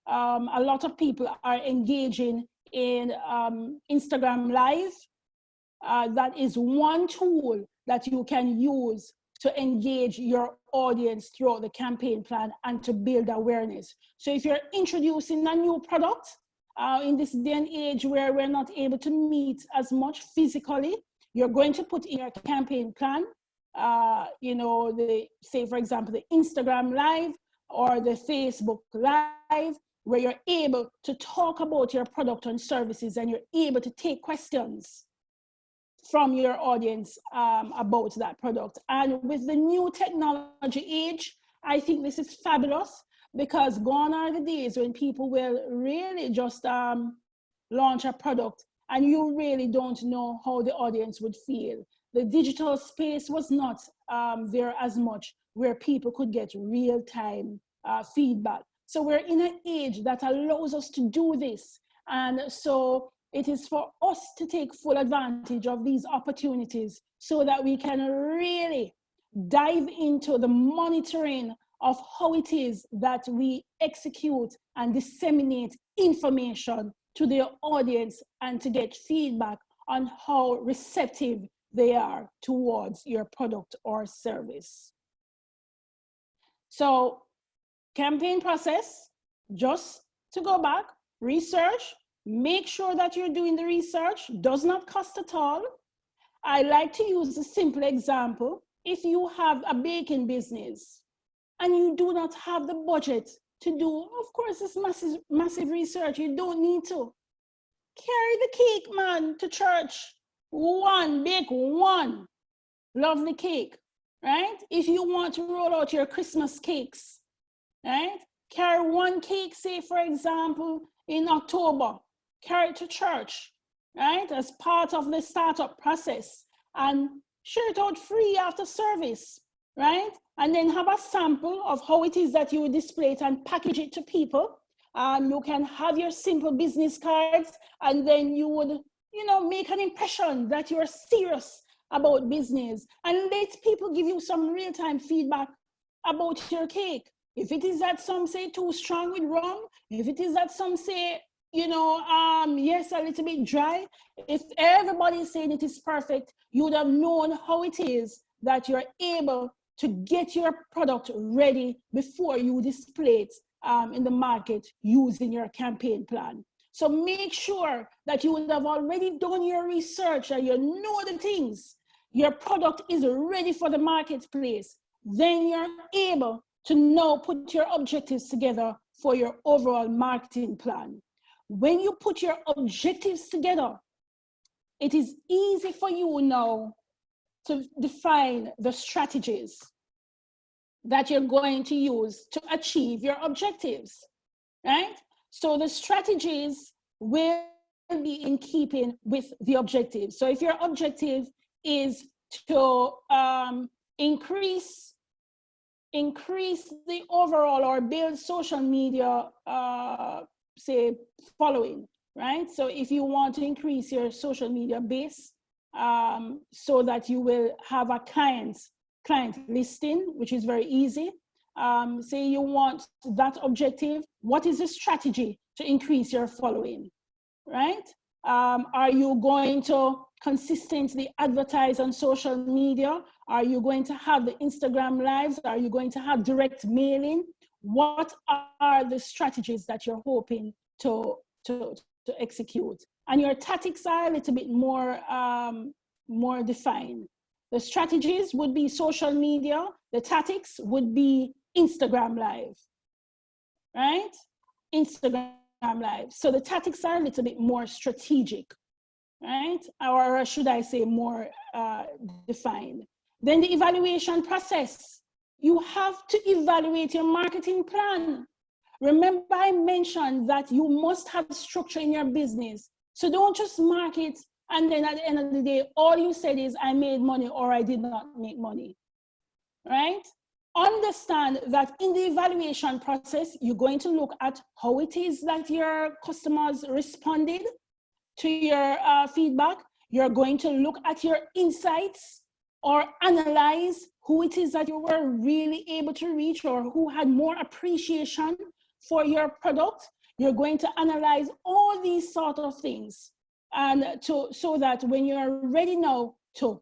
A lot of people are engaging in Instagram Live. That is one tool that you can use to engage your audience throughout the campaign plan and to build awareness. So if you're introducing a new product in this day and age where we're not able to meet as much physically, you're going to put in your campaign plan, say, for example, the Instagram Live or the Facebook Live, where you're able to talk about your product and services and you're able to take questions from your audience about that product. And with the new technology age, I think this is fabulous, because gone are the days when people will really just launch a product and you really don't know how the audience would feel. The digital space was not there as much where people could get real-time feedback. So we're in an age that allows us to do this. And so it is for us to take full advantage of these opportunities so that we can really dive into the monitoring of how it is that we execute and disseminate information to the audience and to get feedback on how receptive they are towards your product or service. So, campaign process, just to go back, research, make sure that you're doing the research, does not cost at all. I like to use a simple example. If you have a baking business and you do not have the budget to do, of course, this massive research, you don't need to. Carry the cake, man, to church. Bake one lovely cake, right? If you want to roll out your Christmas cakes, right? Carry one cake, say, for example, in October, carry it to church, right? As part of the startup process, and share it out free after service, right? And then have a sample of how it is that you would display it and package it to people. You can have your simple business cards, and then you would, make an impression that you're serious about business, and let people give you some real-time feedback about your cake. If it is that some say too strong with rum, if it is that some say, yes, a little bit dry, if everybody is saying it is perfect, you would have known how it is that you're able to get your product ready before you display it in the market using your campaign plan. So make sure that you would have already done your research and you know the things. Your product is ready for the marketplace. Then you're able to now put your objectives together for your overall marketing plan. When you put your objectives together, it is easy for you now to define the strategies that you're going to use to achieve your objectives, right? So the strategies will be in keeping with the objective. So if your objective is to increase the overall or build social media, say, following, right? So if you want to increase your social media base so that you will have a client listing, which is very easy. Say you want that objective, what is the strategy to increase your following, right? Are you going to consistently advertise on social media? Are you going to have the Instagram lives? Are you going to have direct mailing? What are the strategies that you're hoping to execute? And your tactics are a little bit more defined. The strategies would be social media. The tactics would be Instagram live, right? Instagram live. So the tactics are a little bit more strategic, right? Or should I say more defined. Then the evaluation process. You have to evaluate your marketing plan. Remember, I mentioned that you must have structure in your business. So don't just market and then at the end of the day, all you said is I made money or I did not make money, right? Understand that in the evaluation process, you're going to look at how it is that your customers responded to your feedback. You're going to look at your insights or analyze who it is that you were really able to reach or who had more appreciation for your product. You're going to analyze all these sort of things, and so that when you're ready now to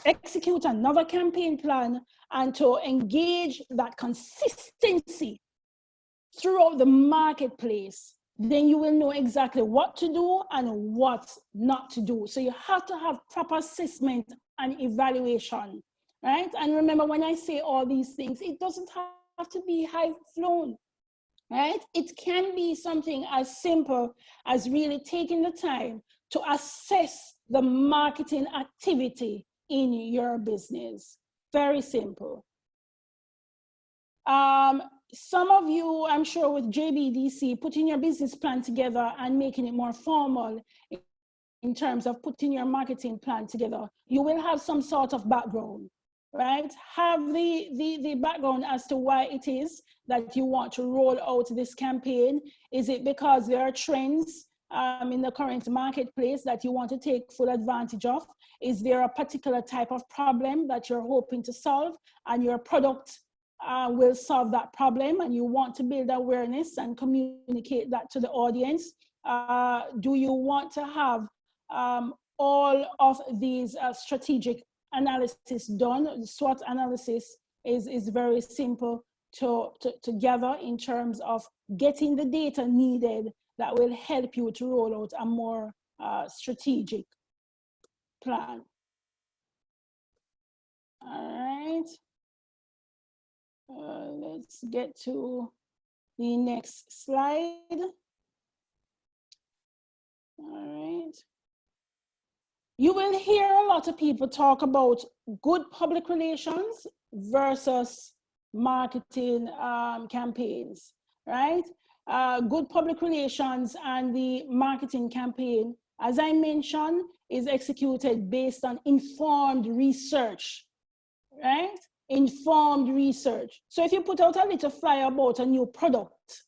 execute another campaign plan and to engage that consistency throughout the marketplace, then you will know exactly what to do and what not to do. So you have to have proper assessment and evaluation, right? And remember, when I say all these things, it doesn't have to be high flown, right? It can be something as simple as really taking the time to assess the marketing activity in your business. Very simple. Some of you, I'm sure with JBDC, putting your business plan together and making it more formal in terms of putting your marketing plan together, you will have some sort of background, right? Have the background as to why it is that you want to roll out this campaign. Is it because there are trends in the current marketplace that you want to take full advantage of? Is there a particular type of problem that you're hoping to solve and your product will solve that problem and you want to build awareness and communicate that to the audience? Do you want to have all of these strategic analysis done? The SWOT analysis is very simple to gather in terms of getting the data needed that will help you to roll out a more strategic plan. All right. Let's get to the next slide. All right. You will hear a lot of people talk about good public relations versus marketing campaigns, right? Good public relations and the marketing campaign, as I mentioned, is executed based on informed research, right? Informed research. So if you put out a little flyer about a new product,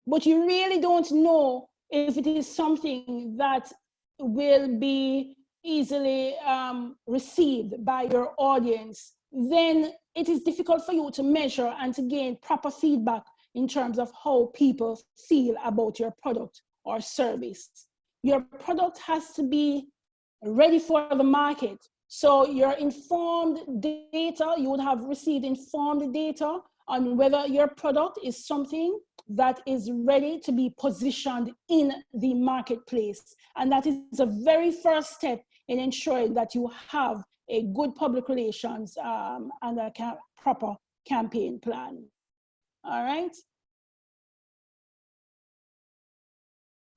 but you really don't know if it is something that will be easily received by your audience, then it is difficult for you to measure and to gain proper feedback in terms of how people feel about your product or service. Your product has to be ready for the market. So your informed data, you would have received informed data on whether your product is something that is ready to be positioned in the marketplace. And that is the very first step in ensuring that you have a good public relations and a proper campaign plan. All right.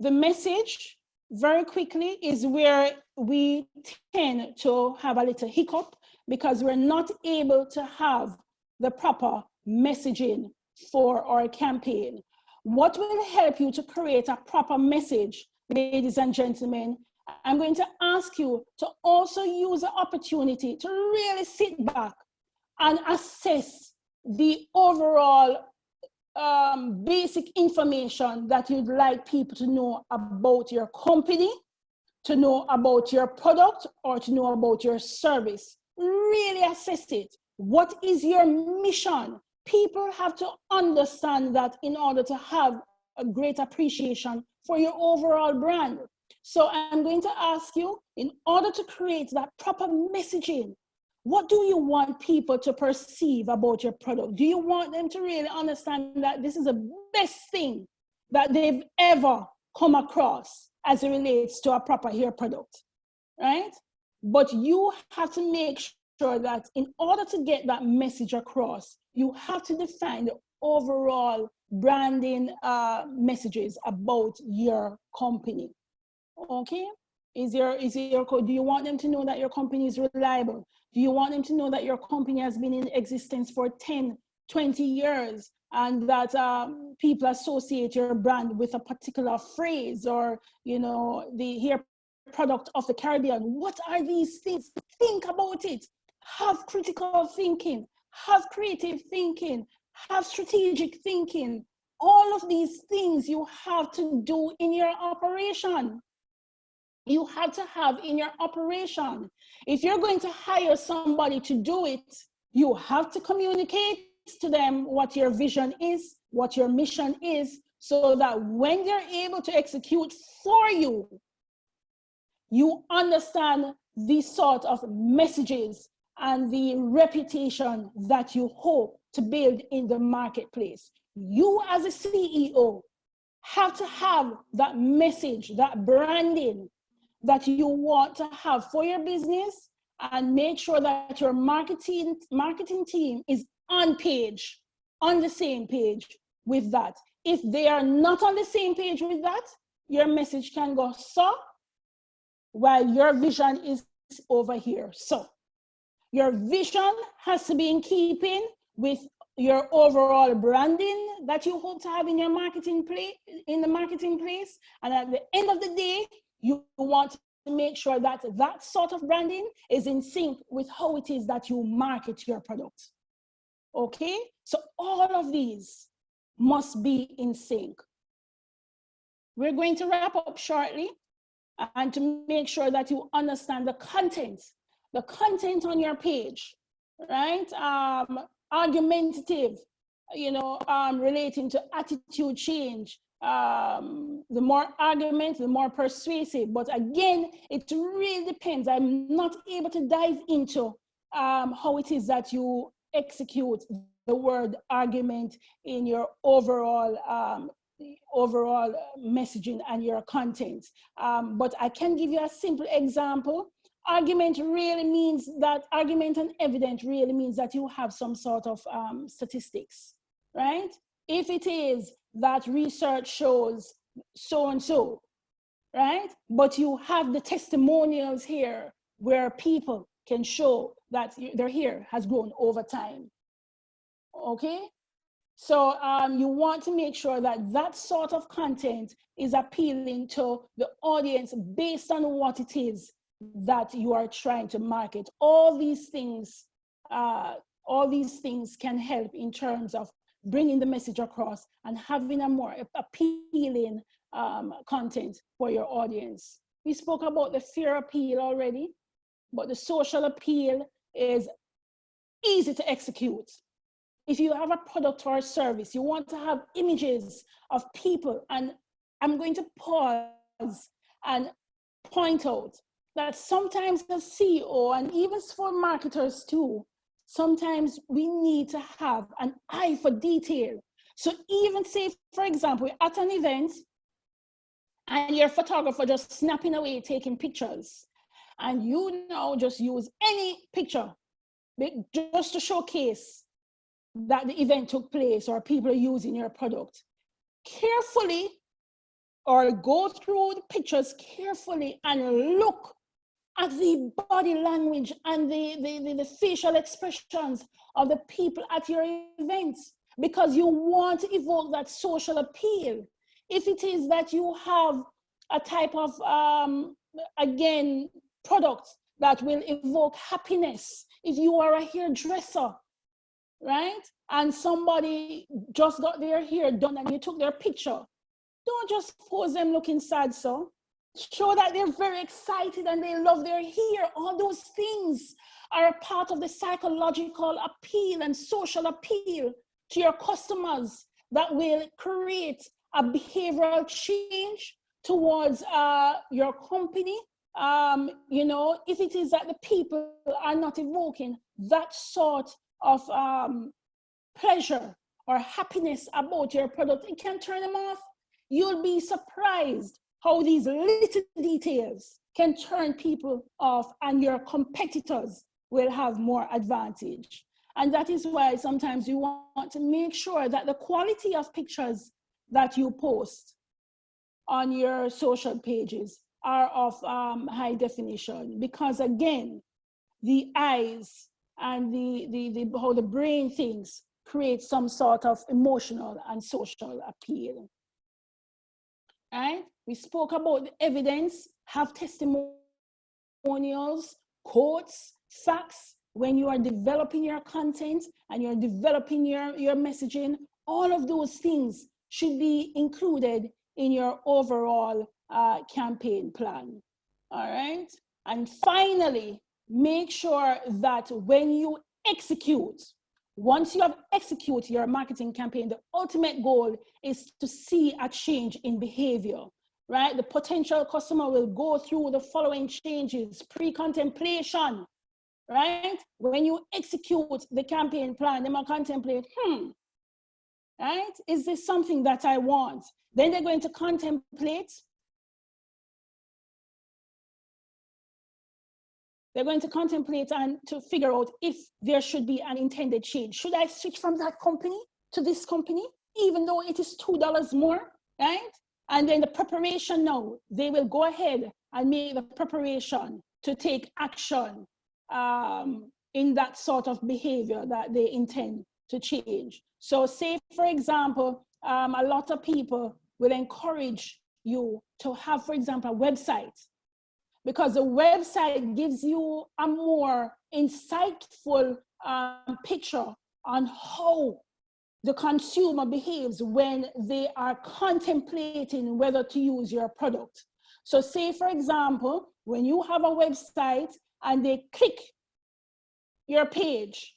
The message, very quickly, is where we tend to have a little hiccup because we're not able to have the proper messaging for our campaign. What will help you to create a proper message, ladies and gentlemen? I'm going to ask you to also use the opportunity to really sit back and assess the overall basic information that you'd like people to know about your company, to know about your product, or to know about your service. Really assess it. What is your mission? People have to understand that in order to have a great appreciation for your overall brand. So I'm going to ask you, in order to create that proper messaging, what do you want people to perceive about your product? Do you want them to really understand that this is the best thing that they've ever come across as it relates to a proper hair product, right? But you have to make sure that in order to get that message across, you have to define the overall branding messages about your company. Okay? Do you want them to know that your company is reliable? Do you want them to know that your company has been in existence for 10, 20 years and that people associate your brand with a particular phrase or, you know, the hair product of the Caribbean? What are these things? Think about it. Have critical thinking, have creative thinking, have strategic thinking. All of these things you have to do in your operation. You have to have in your operation. If you're going to hire somebody to do it, you have to communicate to them what your vision is, what your mission is, so that when they're able to execute for you, you understand the sort of messages and the reputation that you hope to build in the marketplace. You as a CEO have to have that message, that branding that you want to have for your business, and make sure that your marketing team is on the same page with that. If they are not on the same page with that, your message can go so, while your vision is over here. So your vision has to be in keeping with your overall branding that you hope to have in your marketing place, and at the end of the day, you want to make sure that that sort of branding is in sync with how it is that you market your product. Okay? So all of these must be in sync. We're going to wrap up shortly, and to make sure that you understand the content on your page, right? Argumentative, relating to attitude change. The more argument, the more persuasive. But again, it really depends. I'm not able to dive into how it is that you execute the word argument in your overall messaging and your content. But I can give you a simple example. Argument and evidence really means that you have some sort of statistics, right? If it is that research shows so-and-so, right? But you have the testimonials here where people can show that their hair has grown over time, okay? So you want to make sure that that sort of content is appealing to the audience based on what it is that you are trying to market. All these things can help in terms of bringing the message across and having a more appealing content for your audience. We spoke about the fear appeal already, but the social appeal is easy to execute. If you have a product or a service, you want to have images of people, and I'm going to pause and point out that sometimes as CEO, and even for marketers too, sometimes we need to have an eye for detail. So even say, for example, we're at an event and your photographer just snapping away, taking pictures, and you now just use any picture just to showcase that the event took place or people are using your product. Carefully, or go through the pictures carefully and look at the body language and the facial expressions of the people at your events, because you want to evoke that social appeal. If it is that you have a type of, again, product that will evoke happiness, if you are a hairdresser, right? And somebody just got their hair done and you took their picture, don't just pose them looking sad, so. Show that they're very excited and they love their hair. All those things are a part of the psychological appeal and social appeal to your customers that will create a behavioral change towards your company. You know, if it is that the people are not evoking that sort of pleasure or happiness about your product, it can turn them off. You'll be surprised how these little details can turn people off, and your competitors will have more advantage. And that is why sometimes you want to make sure that the quality of pictures that you post on your social pages are of high definition, because again, the eyes and how the brain thinks create some sort of emotional and social appeal. Right? We spoke about the evidence, have testimonials, quotes, facts. When you are developing your content and you're developing your messaging, all of those things should be included in your overall campaign plan. All right? And finally, make sure that when you execute, once you have executed your marketing campaign, the ultimate goal is to see a change in behavior, right? The potential customer will go through the following changes: pre-contemplation, right? When you execute the campaign plan, they might contemplate, right? Is this something that I want? Then they're going to contemplate. They're going to contemplate and to figure out if there should be an intended change. Should I switch from that company to this company, even though it is $2 more, right? And then the preparation now, they will go ahead and make the preparation to take action in that sort of behavior that they intend to change. So say, for example, a lot of people will encourage you to have, for example, a website, because the website gives you a more insightful picture on how the consumer behaves when they are contemplating whether to use your product. So say, for example, when you have a website and they click your page,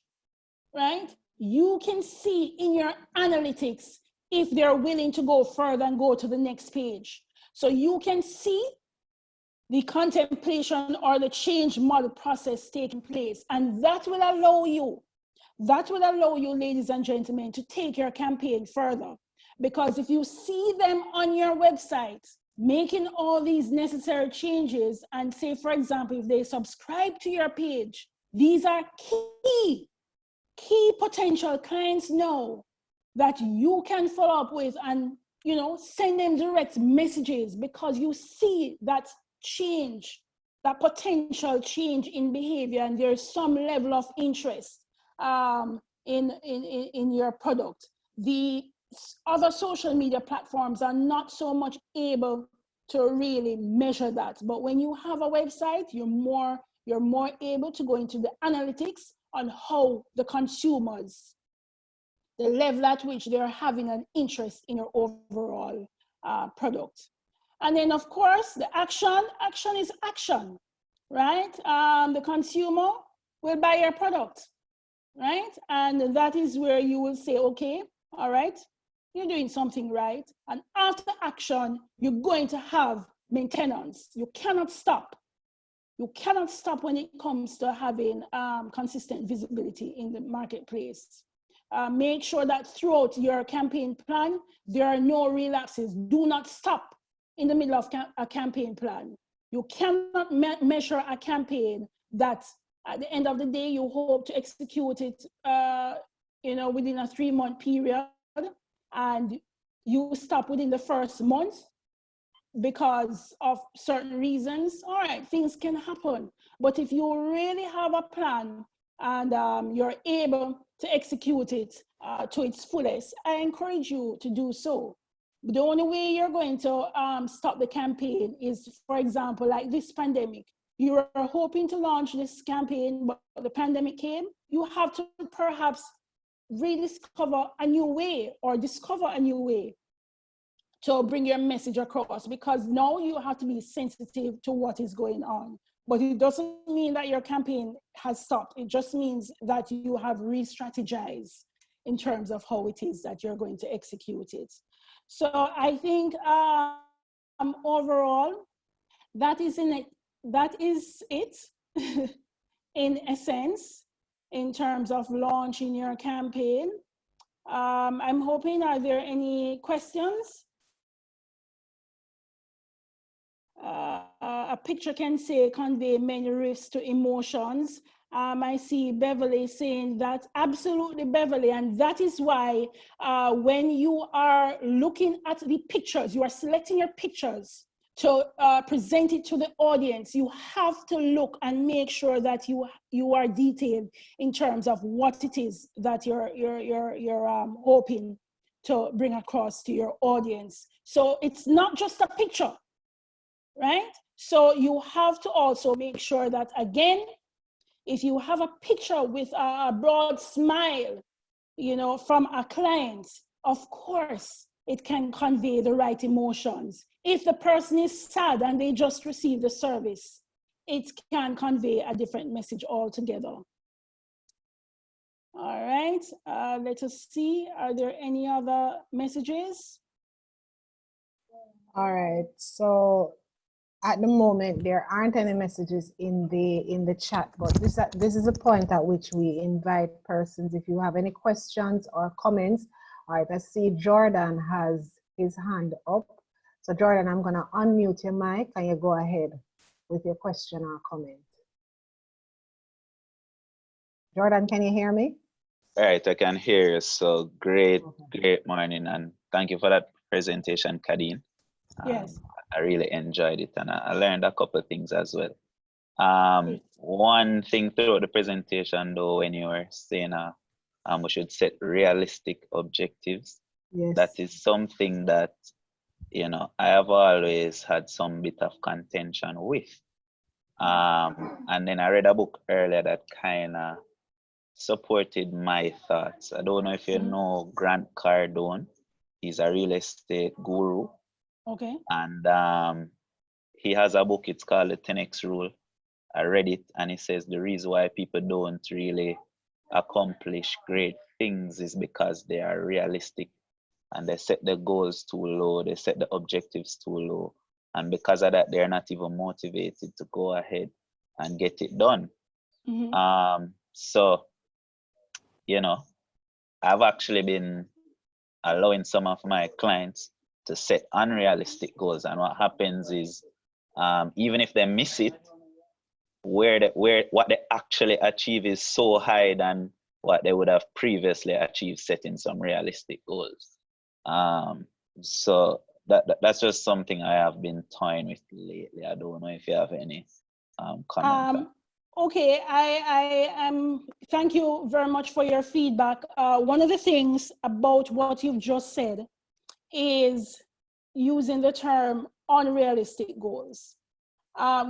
right? You can see in your analytics if they're willing to go further and go to the next page. So you can see the contemplation or the change model process taking place. And that will allow you, ladies and gentlemen, to take your campaign further. Because if you see them on your website, making all these necessary changes, and say, for example, if they subscribe to your page, these are key potential clients now that you can follow up with and, you know, send them direct messages, because you see that change, that potential change in behavior, and there's some level of interest in your product. The other social media platforms are not so much able to really measure that, but when you have a website, you're more able to go into the analytics on how the consumers, the level at which they're having an interest in your overall product. And then, of course, the action is action, right? The consumer will buy your product, right? And that is where you will say, okay, all right, you're doing something right. And after action, you're going to have maintenance. You cannot stop. You cannot stop when it comes to having consistent visibility in the marketplace. Make sure that throughout your campaign plan, there are no relapses. Do not stop in the middle of a campaign plan. You cannot measure a campaign that at the end of the day, you hope to execute it you know, within a 3-month period, and you stop within the first month. because of certain reasons, all right, things can happen. But if you really have a plan and you're able to execute it to its fullest, I encourage you to do so. The only way you're going to stop the campaign is, for example, like this pandemic. You were hoping to launch this campaign, but the pandemic came. You have to perhaps rediscover a new way or discover a new way to bring your message across, because now you have to be sensitive to what is going on. But it doesn't mean that your campaign has stopped. It just means that you have re-strategized in terms of how it is that you're going to execute it. So I think overall, that is it in essence, in terms of launching your campaign. I'm hoping, are there any questions? A picture can say convey many risks to emotions. I see Beverly saying that, absolutely, Beverly, and that is why when you are looking at the pictures, you are selecting your pictures to present it to the audience, you have to look and make sure that you are detailed in terms of what it is that you're hoping to bring across to your audience. So it's not just a picture, right? So you have to also make sure that, again, if you have a picture with a broad smile, you know, from a client, of course, it can convey the right emotions. If the person is sad and they just received the service, it can convey a different message altogether. All right, let us see, are there any other messages? All right, so at the moment, there aren't any messages in the chat, but this is a point at which we invite persons, if you have any questions or comments. All right, I see Jordan has his hand up. So Jordan, I'm gonna unmute your mic and you go ahead with your question or comment. Jordan, can you hear me? All right, I can hear you. So great, great morning, and thank you for that presentation, Khadine. Yes. I really enjoyed it, and I learned a couple of things as well. One thing throughout the presentation, though, when you were saying we should set realistic objectives, yes, that is something that, you know, I have always had some bit of contention with. And then I read a book earlier that kind of supported my thoughts. I don't know if you know Grant Cardone. He's a real estate guru. Okay. And he has a book, it's called the 10X Rule. I read it, and he says the reason why people don't really accomplish great things is because they are realistic and they set the goals too low, they set the objectives too low. And because of that, they're not even motivated to go ahead and get it done. So, you know, I've actually been allowing some of my clients to set unrealistic goals. And what happens is, even if they miss it, what they actually achieve is so high than what they would have previously achieved setting some realistic goals. So that's just something I have been toying with lately. I don't know if you have any comment. Okay, I am. Thank you very much for your feedback. One of the things about what you've just said is using the term unrealistic goals.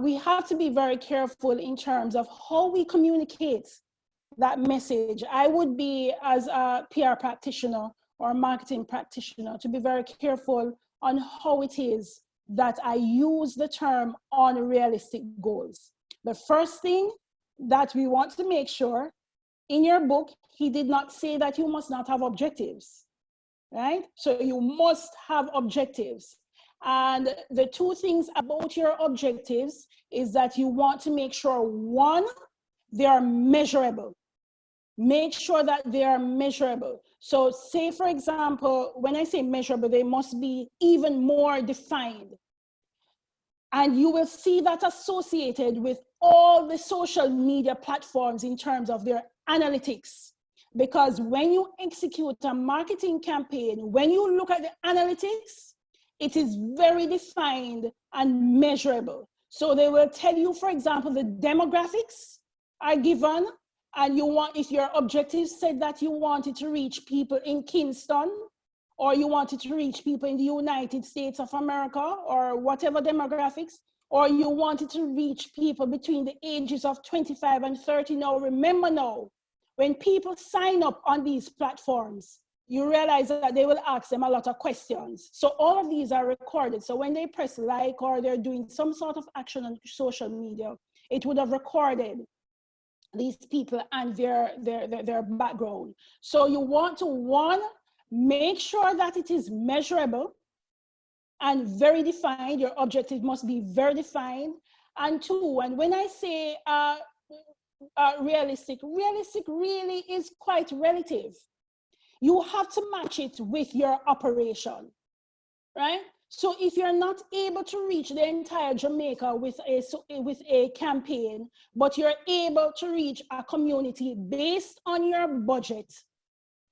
We have to be very careful in terms of how we communicate that message. I would be, as a PR practitioner or marketing practitioner, to be very careful on how it is that I use the term unrealistic goals. The first thing that we want to make sure, in your book, he did not say that you must not have objectives, right? So you must have objectives. And the two things about your objectives is that you want to make sure, one, they are measurable. Make sure that they are measurable. So say, for example, when I say measurable, they must be even more defined. And you will see that associated with all the social media platforms in terms of their analytics. Because when you execute a marketing campaign, when you look at the analytics, it is very defined and measurable. So they will tell you, for example, the demographics are given, and you want, if your objective said that you wanted to reach people in Kingston, or you wanted to reach people in the United States of America, or whatever demographics, or you wanted to reach people between the ages of 25 and 30. Now, remember now, when people sign up on these platforms, you realize that they will ask them a lot of questions. So all of these are recorded. So when they press like, or they're doing some sort of action on social media, it would have recorded these people and their background. So you want to, one, make sure that it is measurable and very defined. Your objective must be very defined. And two, and when I say realistic really is quite relative. You have to match it with your operation, right? So if you're not able to reach the entire Jamaica with a campaign, but you're able to reach a community based on your budget,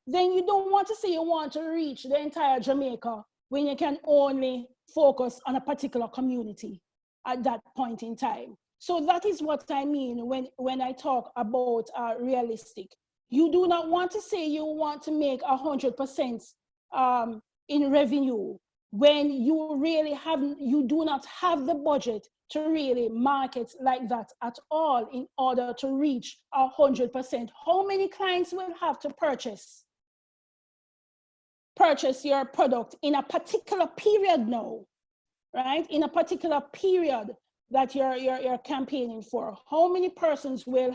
then you don't want to say you want to reach the entire Jamaica when you can only focus on a particular community at that point in time. So that is what I mean when I talk about realistic. You do not want to say you want to make 100% in revenue when you really you do not have the budget to really market like that at all in order to reach 100%. How many clients will have to purchase your product in a particular period now, right? In a particular period that you're campaigning for. How many persons will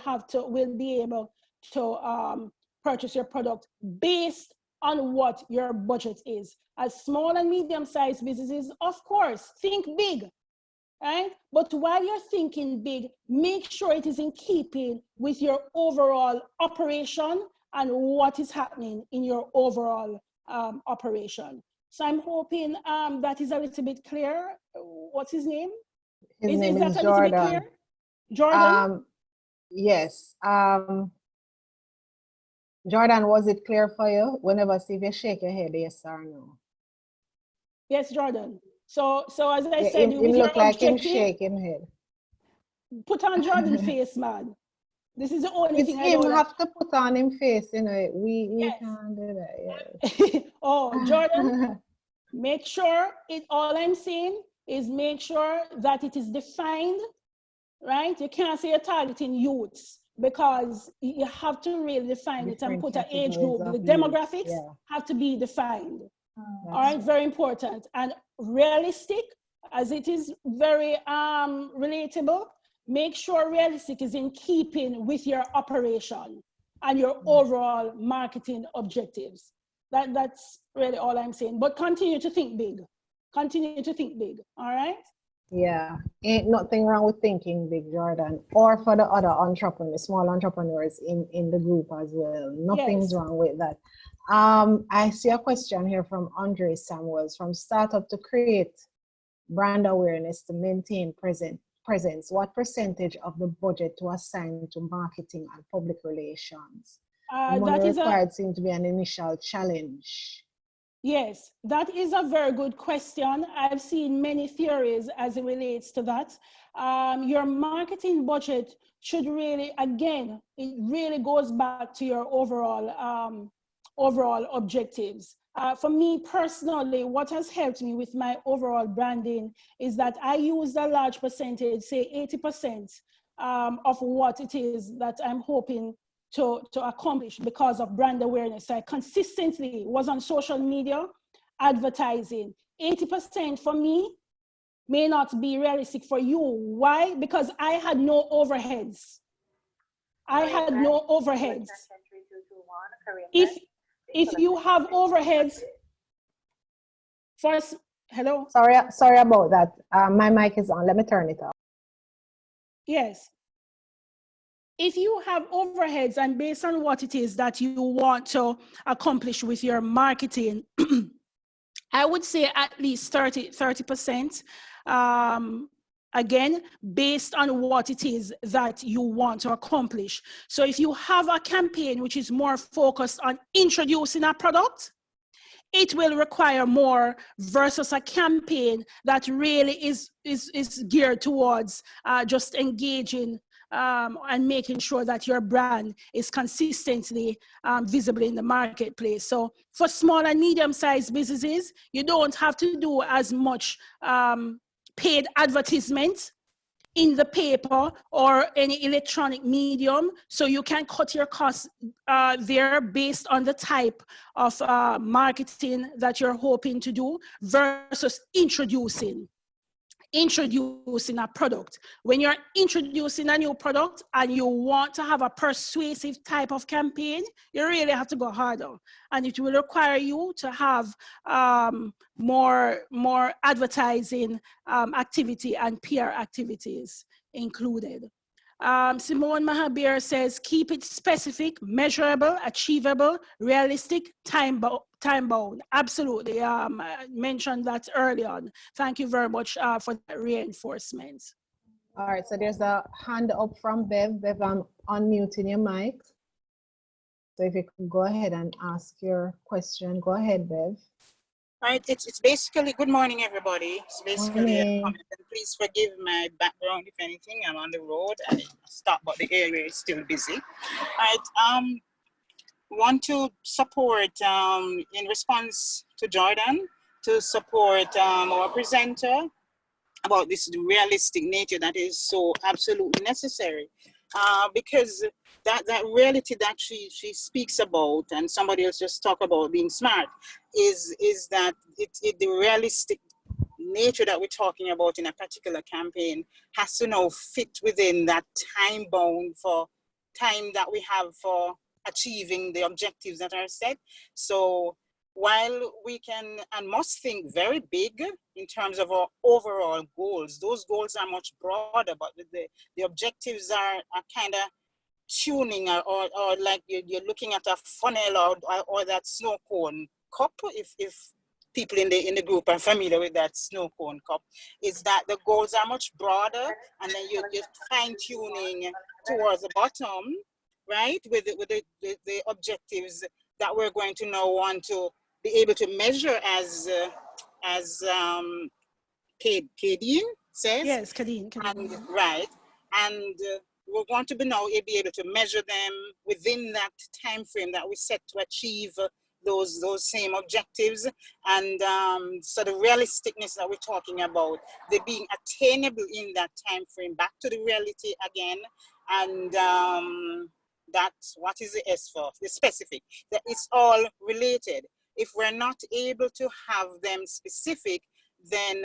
be able to purchase your product based on what your budget is? As small and medium-sized businesses, of course, think big, right? But while you're thinking big, make sure it is in keeping with your overall operation and what is happening in your overall operation. So I'm hoping that is a little bit clear. What's his name? His name is that is a Jordan. little bit clear? Jordan? Yes. Jordan, was it clear for you? Whenever see if you shake your head, yes or no? Yes, Jordan. So as I Yeah, said, him with look your like him objective, shake him head. put on Jordan face, man. This is the only It's thing I him know. have to put on him face, you know. We Yes. can't do that. Yes. Oh, Jordan, make sure all I'm saying is make sure that it is defined, right? You can't say you're targeting youths because you have to really define it and put an age group. The demographics have to be defined. All right, very important. And realistic, as it is very relatable, make sure realistic is in keeping with your operation and your overall marketing objectives. That's really all I'm saying. But continue to think big. Continue to think big, all right? Yeah, ain't nothing wrong with thinking big, Jordan, or for the other entrepreneurs, small entrepreneurs in the group as well. Nothing's wrong with that. I see a question here from Andre Samuels. From startup to create brand awareness to maintain presence, what percentage of the budget to assign to marketing and public relations? The money required seems to be an initial challenge. Yes, that is a very good question. I've seen many theories as it relates to that. Your marketing budget should really, again, it really goes back to your overall objectives. For me personally, what has helped me with my overall branding is that I use a large percentage, say 80% of what it is that I'm hoping to accomplish because of brand awareness. I consistently was on social media, advertising. 80% for me may not be realistic for you. Why? Because I had no overheads. I had no overheads. If you have overheads, first, hello? Sorry about that. My mic is on. Let me turn it off. Yes. If you have overheads and based on what it is that you want to accomplish with your marketing, I would say at least 30%. Again, based on what it is that you want to accomplish. So if you have a campaign which is more focused on introducing a product, it will require more versus a campaign that really is geared towards just engaging and making sure that your brand is consistently visible in the marketplace. So for small and medium-sized businesses, you don't have to do as much paid advertisement in the paper or any electronic medium, so you can cut your costs there based on the type of marketing that you're hoping to do versus introducing a product. When you're introducing a new product and you want to have a persuasive type of campaign, you really have to go harder, and it will require you to have more advertising activity and PR activities included. Simone Mahabir says, keep it specific, measurable, achievable, realistic, time-bound. Absolutely. I mentioned that early on. Thank you very much for that reinforcement. All right, so there's a hand up from Bev. Bev, I'm unmuting your mic. So if you could go ahead and ask your question. Go ahead, Bev. All right, it's basically, good morning, everybody. It's basically a comment, and please forgive my background if anything. I'm on the road. I stopped, but the area is still busy. All right, want to support, in response to Jordan, to support our presenter about this realistic nature that is so absolutely necessary. Because that reality that she speaks about, and somebody else just talk about being smart, is that the realistic nature that we're talking about in a particular campaign has to now fit within that time bound for time that we have for achieving the objectives that are set. So while we can and must think very big in terms of our overall goals, those goals are much broader, but the objectives are kind of tuning or like you're looking at a funnel or that snow cone cup, if people in the group are familiar with that snow cone cup, is that the goals are much broader, and then you're fine tuning towards the bottom, right, with the objectives that we're going to now want to be able to measure as Khadine says. Yes, Khadine. And, right, and we're going to be able to measure them within that time frame that we set to achieve those same objectives. And so the realisticness that we're talking about, they being attainable in that time frame, back to the reality again. And that's what is the S for? The specific. That it's all related. If we're not able to have them specific, then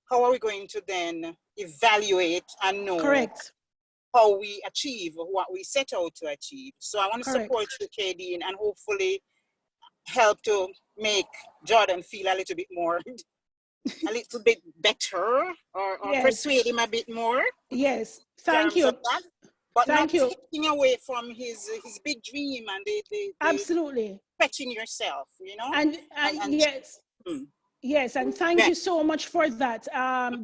how are we going to then evaluate and know Correct. how we achieve what we set out to achieve? So I want to support you, Khadine, and hopefully help to make Jordan feel a little bit more, a little bit better, or yes, persuade him a bit more. Yes, thank you. But thank you. Taking away from his big dream and the absolutely stretching yourself, you know. And yes. Yes, and thank you so much for that,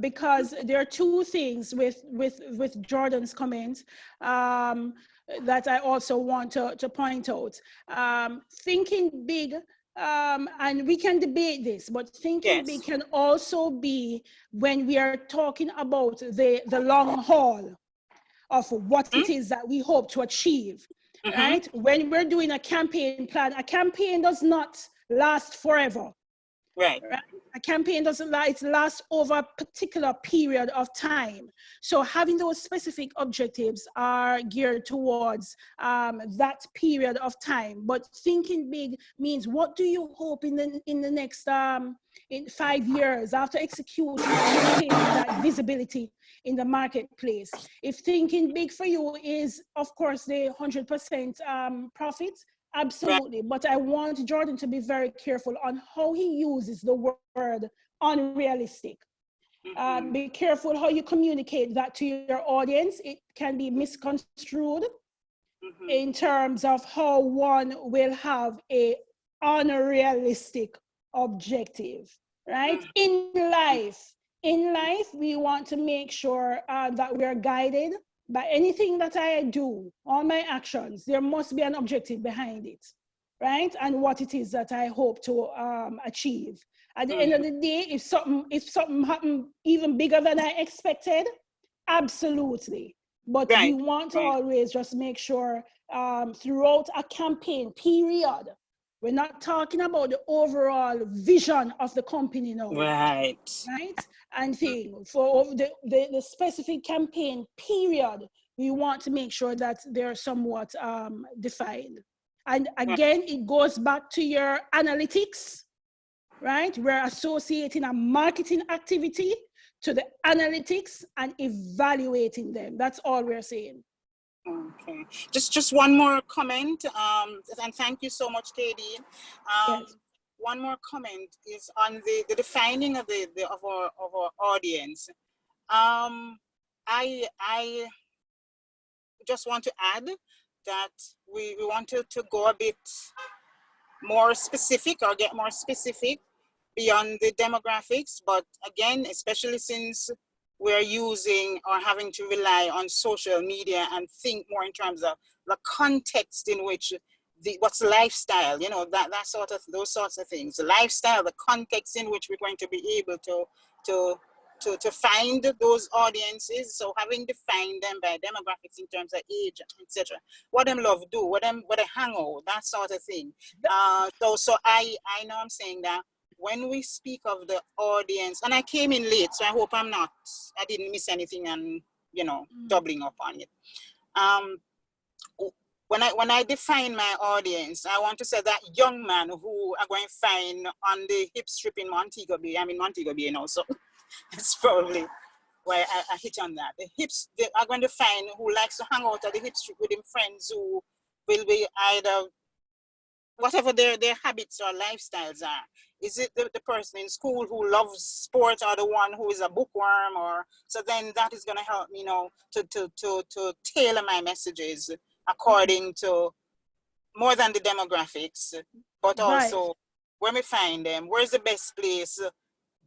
because there are two things with Jordan's comment that I also want to point out. Thinking big, and we can debate this, but thinking big can also be when we are talking about the long haul of what it is that we hope to achieve, right? When we're doing a campaign plan, a campaign does not last forever. Right. A campaign doesn't last, it lasts over a particular period of time. So having those specific objectives are geared towards that period of time. But thinking big means, what do you hope in the next in 5 years after executing that visibility in the marketplace? If thinking big for you is, of course, the 100% profit, absolutely. But I want Jordan to be very careful on how he uses the word unrealistic. Be careful how you communicate that to your audience. It can be misconstrued in terms of how one will have a unrealistic objective, right? In life, we want to make sure that we're guided by anything that I do, all my actions. There must be an objective behind it, right? And what it is that I hope to achieve. At the end of the day, if something happened even bigger than I expected, absolutely. But we want to always just make sure throughout a campaign period, we're not talking about the overall vision of the company now. Right? And thing for the specific campaign period, we want to make sure that they're somewhat defined. And again, it goes back to your analytics, right? We're associating a marketing activity to the analytics and evaluating them. That's all we're saying. Okay, just one more comment, and thank you so much, Khadine. Yes. One more comment is on the defining of our audience. I just want to add that we wanted to go a bit more specific or get more specific beyond the demographics, but again, especially since we're using or having to rely on social media and think more in terms of the context in which what's lifestyle, you know, those sorts of things. The lifestyle, the context in which we're going to be able to find those audiences. So having defined them by demographics in terms of age, etc. What them love do, what they hang out, that sort of thing. So I know I'm saying that when we speak of the audience, and I came in late, so I hope I didn't miss anything and, you know, doubling up on it. When I define my audience, I want to say that young man who are going to find on the hip strip in Montego Bay. I'm in Montego Bay now, so it's probably where I hit on that. The hips, they are going to find who likes to hang out at the hip strip with him friends who will be either, whatever their habits or lifestyles are. Is it the person in school who loves sports, or the one who is a bookworm? Or so then that is going to help me, you know, to tailor my messages according to more than the demographics, but also where we find them, where's the best place,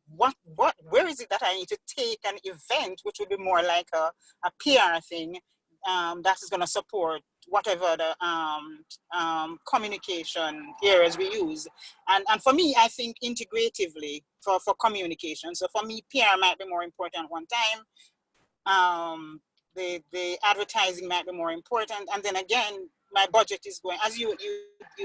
where is it that I need to take an event, which would be more like a PR thing that is going to support whatever the communication areas we use. And for me, I think integratively for communication. So for me, PR might be more important one time. The advertising might be more important. And then again, my budget is going, as you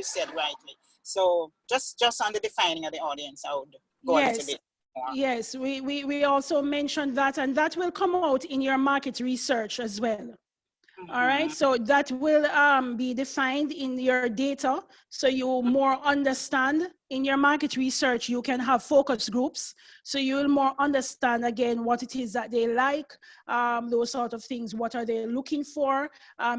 said rightly. So just on the defining of the audience, I would go a little bit more. Yes, we also mentioned that, and that will come out in your market research as well. All right, so that will be defined in your data, so you more understand. In your market research, you can have focus groups, so you'll more understand again what it is that they like, those sort of things, what are they looking for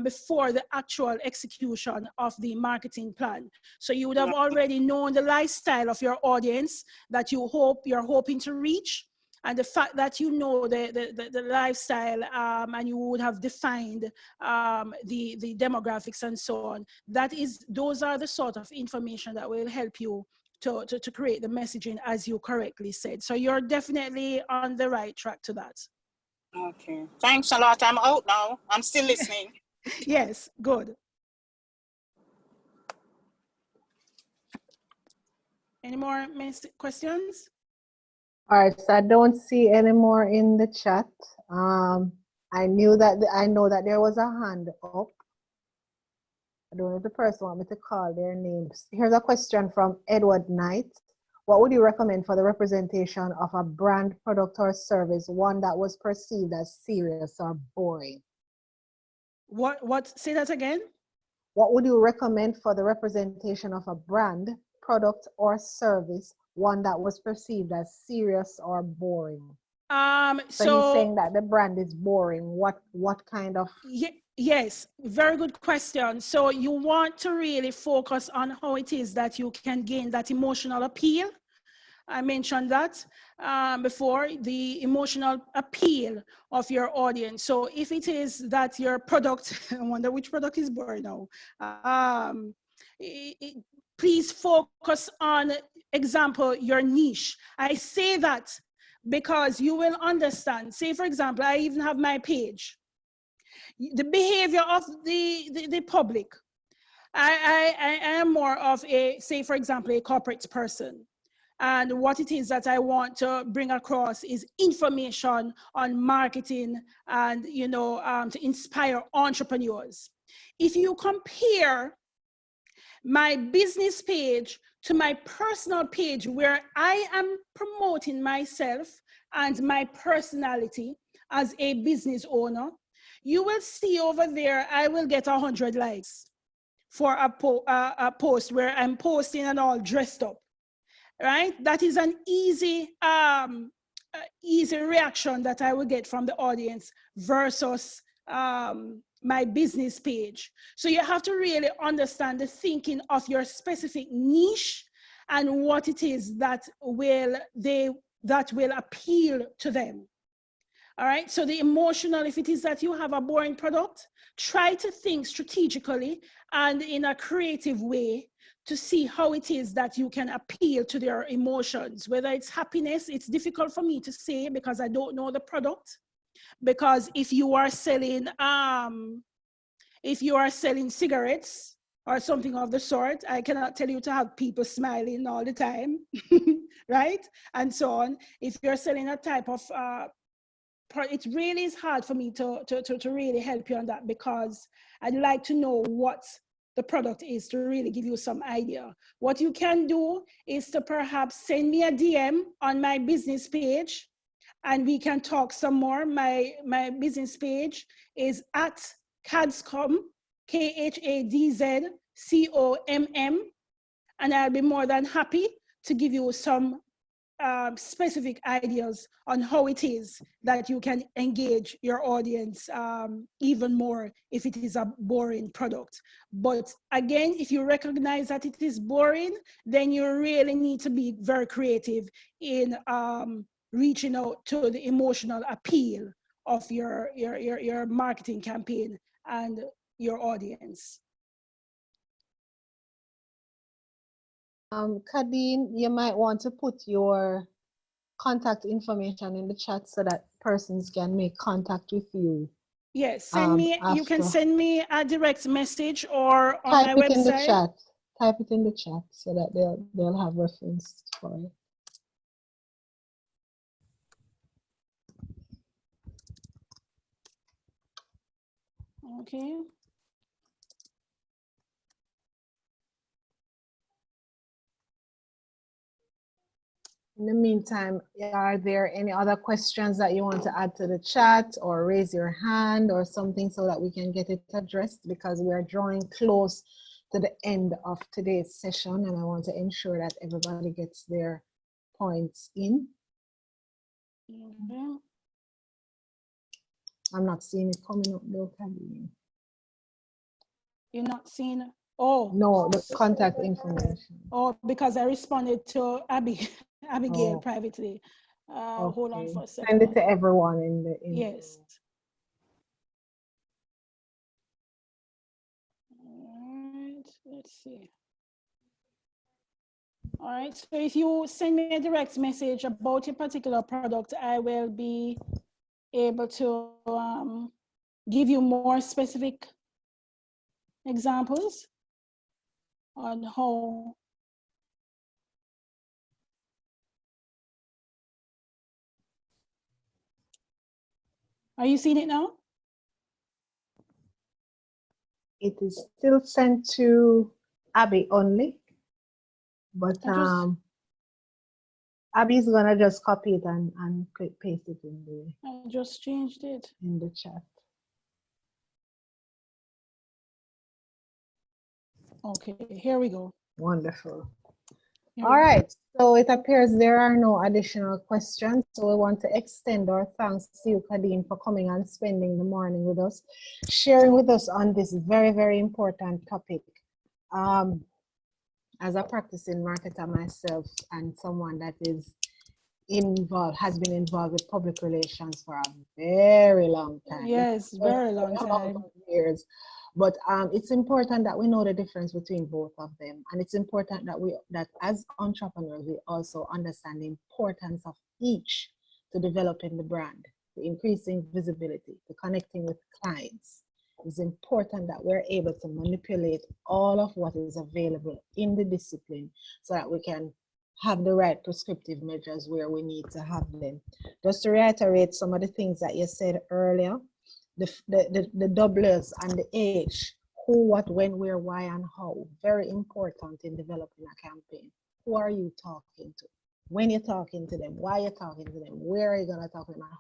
before the actual execution of the marketing plan. So you would have already known the lifestyle of your audience that you're hoping to reach. And the fact that you know the lifestyle and you would have defined the demographics and so on, those are the sort of information that will help you to create the messaging as you correctly said. So you're definitely on the right track to that. Okay, thanks a lot. I'm out now. I'm still listening. Yes, good. Any more questions? All right, so I don't see any more in the chat. I know that there was a hand up. I don't know if the person want me to call their names. Here's a question from Edward Knight. What would you recommend for the representation of a brand, product, or service, one that was perceived as serious or boring? What? Say that again. What would you recommend for the representation of a brand, product, or service, one that was perceived as serious or boring? So he's saying that the brand is boring. What kind of? Yes, very good question. So you want to really focus on how it is that you can gain that emotional appeal. I mentioned that before, the emotional appeal of your audience. So if it is that your product, I wonder which product is boring now. Please focus on, example, your niche. I say that because you will understand. Say, for example, I even have my page. The behavior of the public. I am more of a, say, for example, a corporate person. And what it is that I want to bring across is information on marketing and, you know, to inspire entrepreneurs. If you compare my business page to my personal page where I am promoting myself and my personality as a business owner, you will see over there, I will get 100 likes for a post where I'm posting and all dressed up, right? That is an easy, easy reaction that I will get from the audience versus my business page. So you have to really understand the thinking of your specific niche and what it is that will appeal to them. All right, so the emotional, if it is that you have a boring product, try to think strategically and in a creative way to see how it is that you can appeal to their emotions. Whether it's happiness, it's difficult for me to say because I don't know the product. Because if you are selling cigarettes or something of the sort, I cannot tell you to have people smiling all the time, right? And so on. If you're selling a type of it really is hard for me to really help you on that, because I'd like to know what the product is to really give you some idea. What you can do is to perhaps send me a DM on my business page and we can talk some more. My business page is at KHADZ, KHADZCOMM, and I'll be more than happy to give you some specific ideas on how it is that you can engage your audience even more if it is a boring product. But again, if you recognize that it is boring, then you really need to be very creative in reaching out to the emotional appeal of your marketing campaign and your audience. Khadine, you might want to put your contact information in the chat so that persons can make contact with you. Yes, send me. After. You can send me a direct message or on Type my it website. in the chat. Type it in the chat so that they'll have reference for it. Okay. In the meantime, are there any other questions that you want to add to the chat or raise your hand or something so that we can get it addressed, because we're drawing close to the end of today's session and I want to ensure that everybody gets their points in. Mm-hmm. I'm not seeing it coming up though, Khadine. You're not seeing? Oh. No, the contact information. Oh, because I responded to Abigail Oh. privately. Okay. Hold on for a second. Send it to everyone in the yes. All right, let's see. All right, so if you send me a direct message about a particular product, I will be able to give you more specific examples on how. Are you seeing it now? It is still sent to Abby only, but Abby's gonna just copy it and paste it in the. I just changed it in the chat. Okay, here we go. Wonderful. All right, so it appears there are no additional questions. So we want to extend our thanks to you, Khadine, for coming and spending the morning with us, sharing with us on this very, very important topic. As a practicing marketer myself and someone that is has been involved with public relations for a very long time. Yes, very long time. Years. But it's important that we know the difference between both of them. And it's important that as entrepreneurs, we also understand the importance of each to developing the brand, to increasing visibility, to connecting with clients, It's important that we're able to manipulate all of what is available in the discipline so that we can have the right prescriptive measures where we need to have them. Just to reiterate some of the things that you said earlier, the doublers and the H, who, what, when, where, why, and how, very important in developing a campaign. Who are you talking to? When you're talking to them, why you're talking to them, where are you going to talk to them, and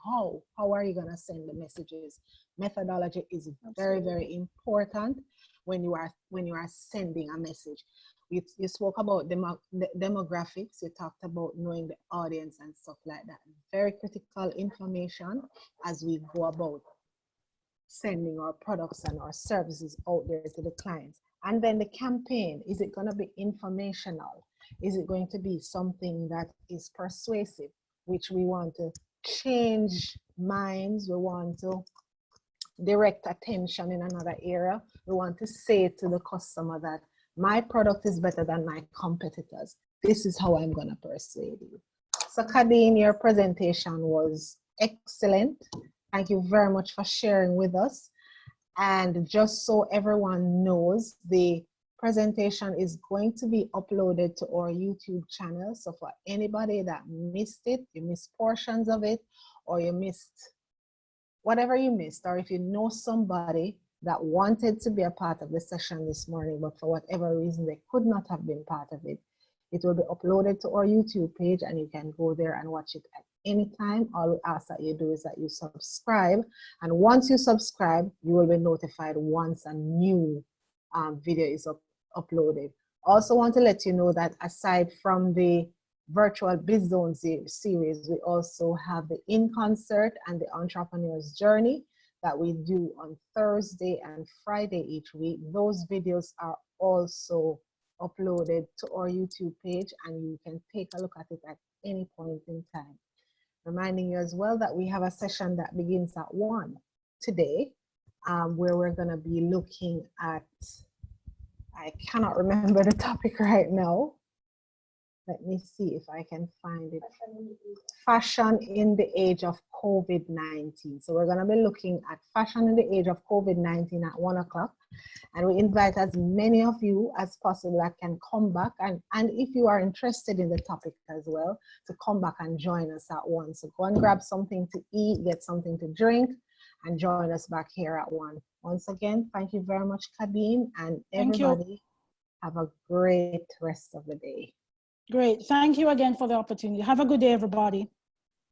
how are you going to send the messages? Methodology is very, very important when you are sending a message. You spoke about demographics, you talked about knowing the audience and stuff like that. Very critical information as we go about sending our products and our services out there to the clients. And then the campaign, is it going to be informational? Is it going to be something that is persuasive, which we want to change minds, we want to direct attention in another area, we want to say to the customer that my product is better than my competitors. This is how I'm going to persuade you. So Khadine, your presentation was excellent. Thank you very much for sharing with us. And just so everyone knows, the presentation is going to be uploaded to our YouTube channel. So for anybody that missed it, you missed portions of it, or you missed whatever you missed, or if you know somebody that wanted to be a part of the session this morning, but for whatever reason they could not have been part of it, it will be uploaded to our YouTube page and you can go there and watch it at any time. All we ask that you do is that you subscribe, and once you subscribe, you will be notified once a new video is uploaded. Also want to let you know that aside from the virtual Biz Zone series, we also have the In Concert and the Entrepreneur's Journey that we do on Thursday and Friday each week. Those videos are also uploaded to our YouTube page, and you can take a look at it at any point in time. Reminding you as well that we have a session that begins at 1 today, where we're going to be looking at, I cannot remember the topic right now. Let me see if I can find it. Fashion in the age of COVID-19. So we're going to be looking at fashion in the age of COVID-19 at 1 o'clock. And we invite as many of you as possible that can come back. And if you are interested in the topic as well, to come back and join us at 1. So go and grab something to eat, get something to drink, and join us back here at 1. Once again, thank you very much, Khadine, and everybody have a great rest of the day. Great. Thank you again for the opportunity. Have a good day, everybody.